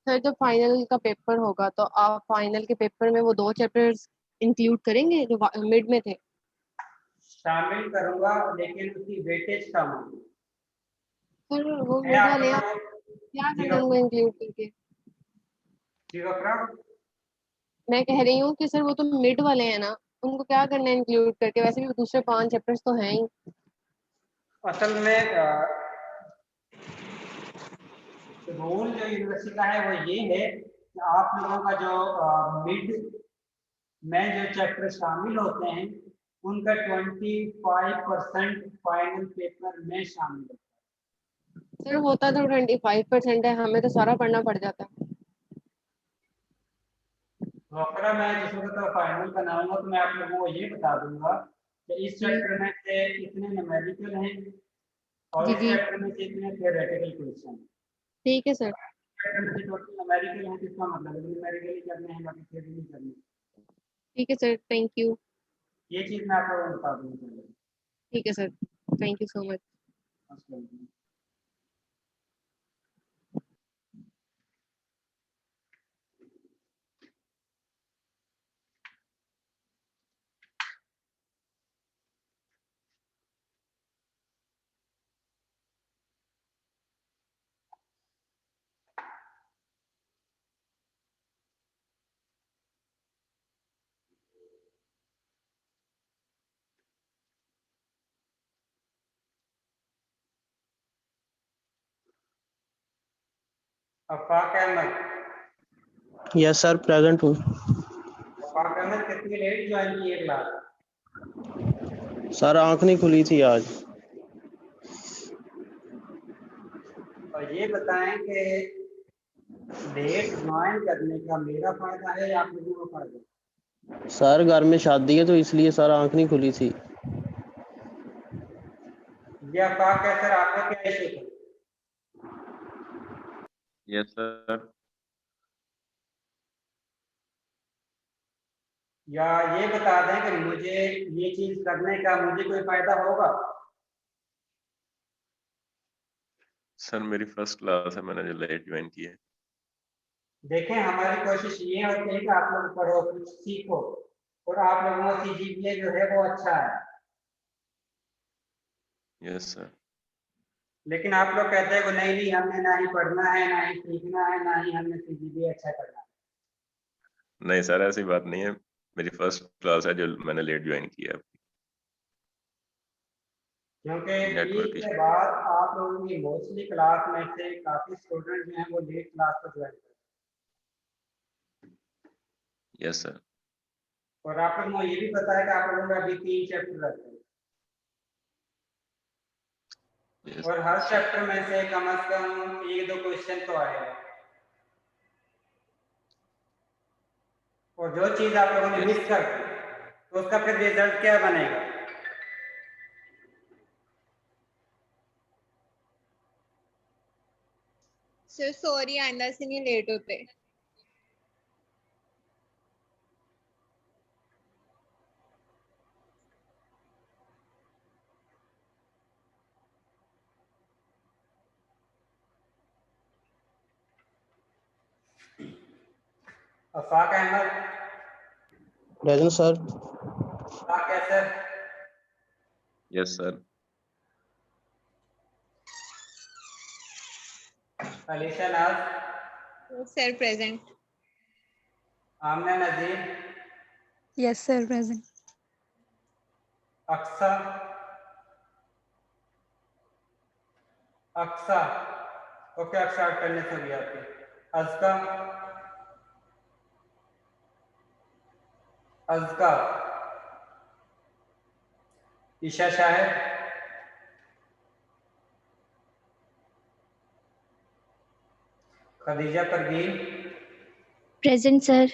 सर जब फाइनल का पेपर होगा तो आप फाइनल के पेपर में वो 2 चैप्टर्स इंक्लूड करेंगे जो मिड में थे? शामिल करूंगा लेकिन उसकी वेटेज कम होगी। सर वो मैं मिड आप वाले आप लोगों क्या करना उनको इंक्लूड करके? मैं कह रही हूँ कि सर वो तो मिड वाले हैं ना, उनको क्या करना है इंक्लूड करके? वैसे भी दूसरे 5 चैप्टर्स तो हैं ही। असल में रूल जो यूनिवर्सिटी का है वो ये है कि आप लोगों का जो मिड में जो चैप्टर शामिल होते हैं उनका 25% फाइनल पेपर में शामिल होता है। सर होता तो 25% है, हमें तो सारा पढ़ना पड़ जाता है। तो अगर मैं जिस वक्त फाइनल बनाऊंगा तो मैं आप लोगों को ये बता दूंगा कि इस चैप्टर में से इतने न्यूमेरिकल हैं और जी इस जी चैप्टर में से इतने थियोरेटिकल क्वेश्चन हैं। ठीक है सर। चैप्टर में से टोटल न्यूमेरिकल हैं तो इसका मतलब है न्यूमेरिकल ही करने हैं, बाकी थियोरी नहीं करनी। ठीक है सर, थैंक यू। ये चीज मैं आप लोगों को बता दूंगा। ठीक है sir, thank you so much. Afaq Ahmed, yes sir, present हूँ। अफाक अहमद कितनी लेट ज्वाइन की है क्लास? सर आंख नहीं खुली थी आज। और ये बताएं कि लेट ज्वाइन करने का मेरा फायदा है या आप लोगों को फायदा? सर घर में शादी है तो इसलिए सर आंख नहीं खुली थी। ये अफाक है सर, आपका क्या इशू था? Yes sir. या ये बता दें कि मुझे ये चीज करने का मुझे कोई फायदा होगा? सर मेरी फर्स्ट क्लास है, मैंने जो लेट ज्वाइन की है। देखें, हमारी कोशिश ये होती है कि आप लोग पढ़ो, कुछ सीखो, और आप लोगों का सीजीपीए जो है वो अच्छा है। Yes sir. लेकिन आप लोग कहते हैं कि नहीं नहीं, हमने ना ही पढ़ना है, ना ही सीखना है, ना ही हमने सीजीपीए अच्छा करना है। नहीं सर, ऐसी बात नहीं है, मेरी फर्स्ट क्लास है जो मैंने लेट ज्वाइन की है। क्योंकि नेटवर्क ईद इशू। के बाद आप लोगों की मोस्टली क्लास में से काफी स्टूडेंट जो हैं वो लेट क्लास को ज्वाइन करते यस सर। हैं। और आप लोगों को ये भी पता है कि आप लोगों का अभी 3 चैप्टर रहते हैं यस और हर चैप्टर में से कम 1-2 क्वेश्चन तो आएगा। और जो चीज आप लोगों ने मिस कर दी तो उसका फिर रिजल्ट क्या बनेगा? सर सॉरी, आइंदा से नहीं लेट होते। Afaq Ahmed, present sir. अफाक है sir. Yes sir. Alisha Naz, sir present. Amna Nazir, Yes, sir, present. Aqsa, Aqsa, okay Aqsa attendance हो गई आपकी। Azka, Azka, Esha Shahid, Khadija Parveen, Present, sir.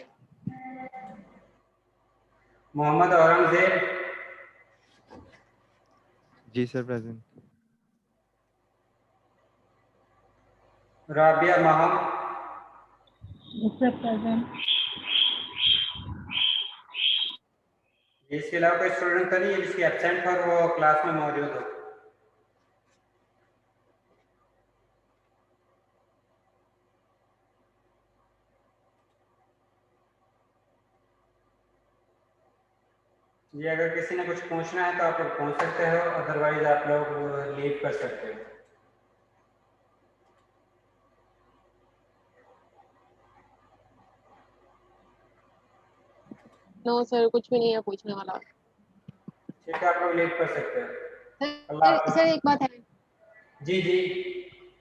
मोहम्मद औरंगजेब, जी sir, present. Rabia Maham, Sir, present. इसके अलावा कोई स्टूडेंट तो नहीं है जिसकी एब्सेंट और वो क्लास में मौजूद हो? जी अगर किसी ने कुछ पूछना है तो आप लोग पूछ सकते हो, अदरवाइज आप लोग लीव कर सकते हो। नो सर, कुछ भी नहीं है पूछने वाला। ठीक है, आप लोग लीव कर सकते हो। अल्लाह सर हाफ़िज़। सर एक बात है जी जी।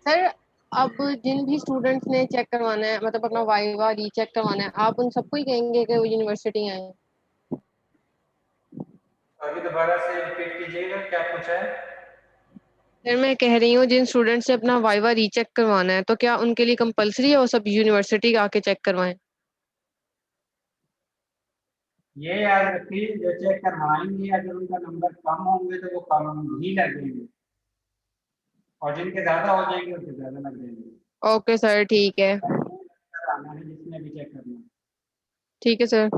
सर, अब जिन भी स्टूडेंट्स ने चेक करवाना है, मतलब अपना वाइवा रीचेक करवाना है, आप उन सबको ही कहेंगे कि वो यूनिवर्सिटी आए? अभी दोबारा से रिपीट कीजिएगा, क्या पूछा है? सर मैं कह रही हूँ जिन स्टूडेंट्स से अपना वाइवा रीचेक करवाना है, तो क्या उनके लिए कंपलसरी है वो सब यूनिवर्सिटी आके चेक करवाएं? ये याद रखिए, जो चेक करवाएंगे अगर उनका नंबर कम होंगे तो वो कम ही लगेंगे, और जिनके ज्यादा हो जाएंगे उनके ज्यादा लग जाएंगे। ओके सर, ठीक है। आना है जिसने भी चेक करना है। ठीक है सर।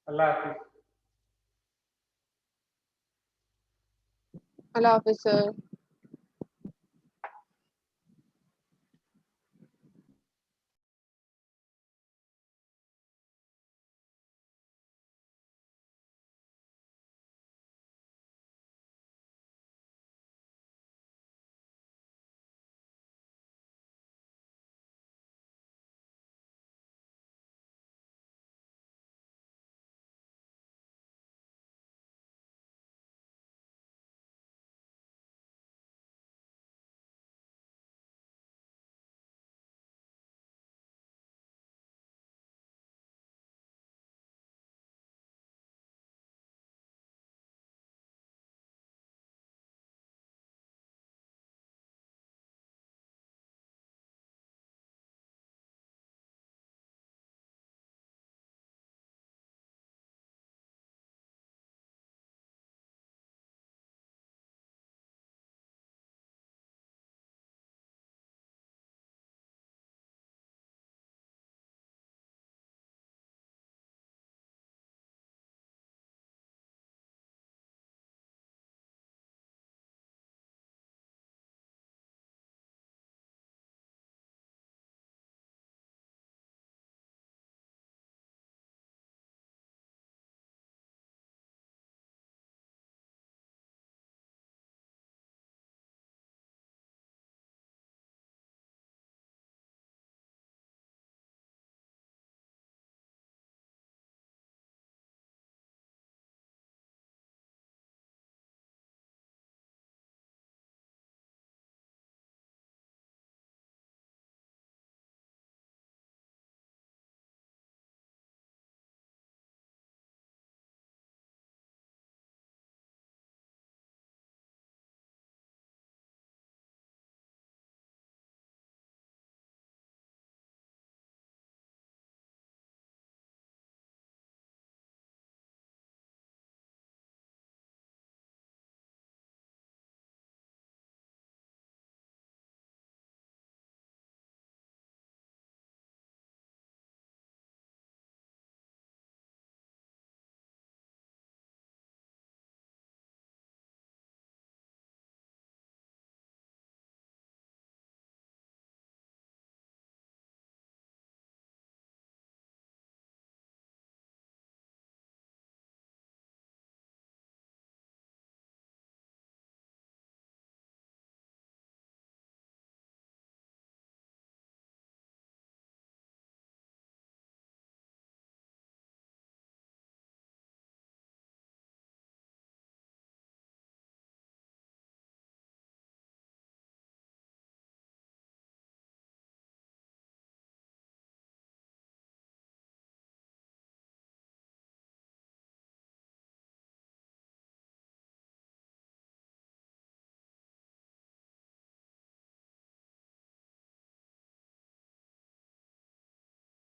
अल्लाह हाफिज। अल्लाह हाफिज सर।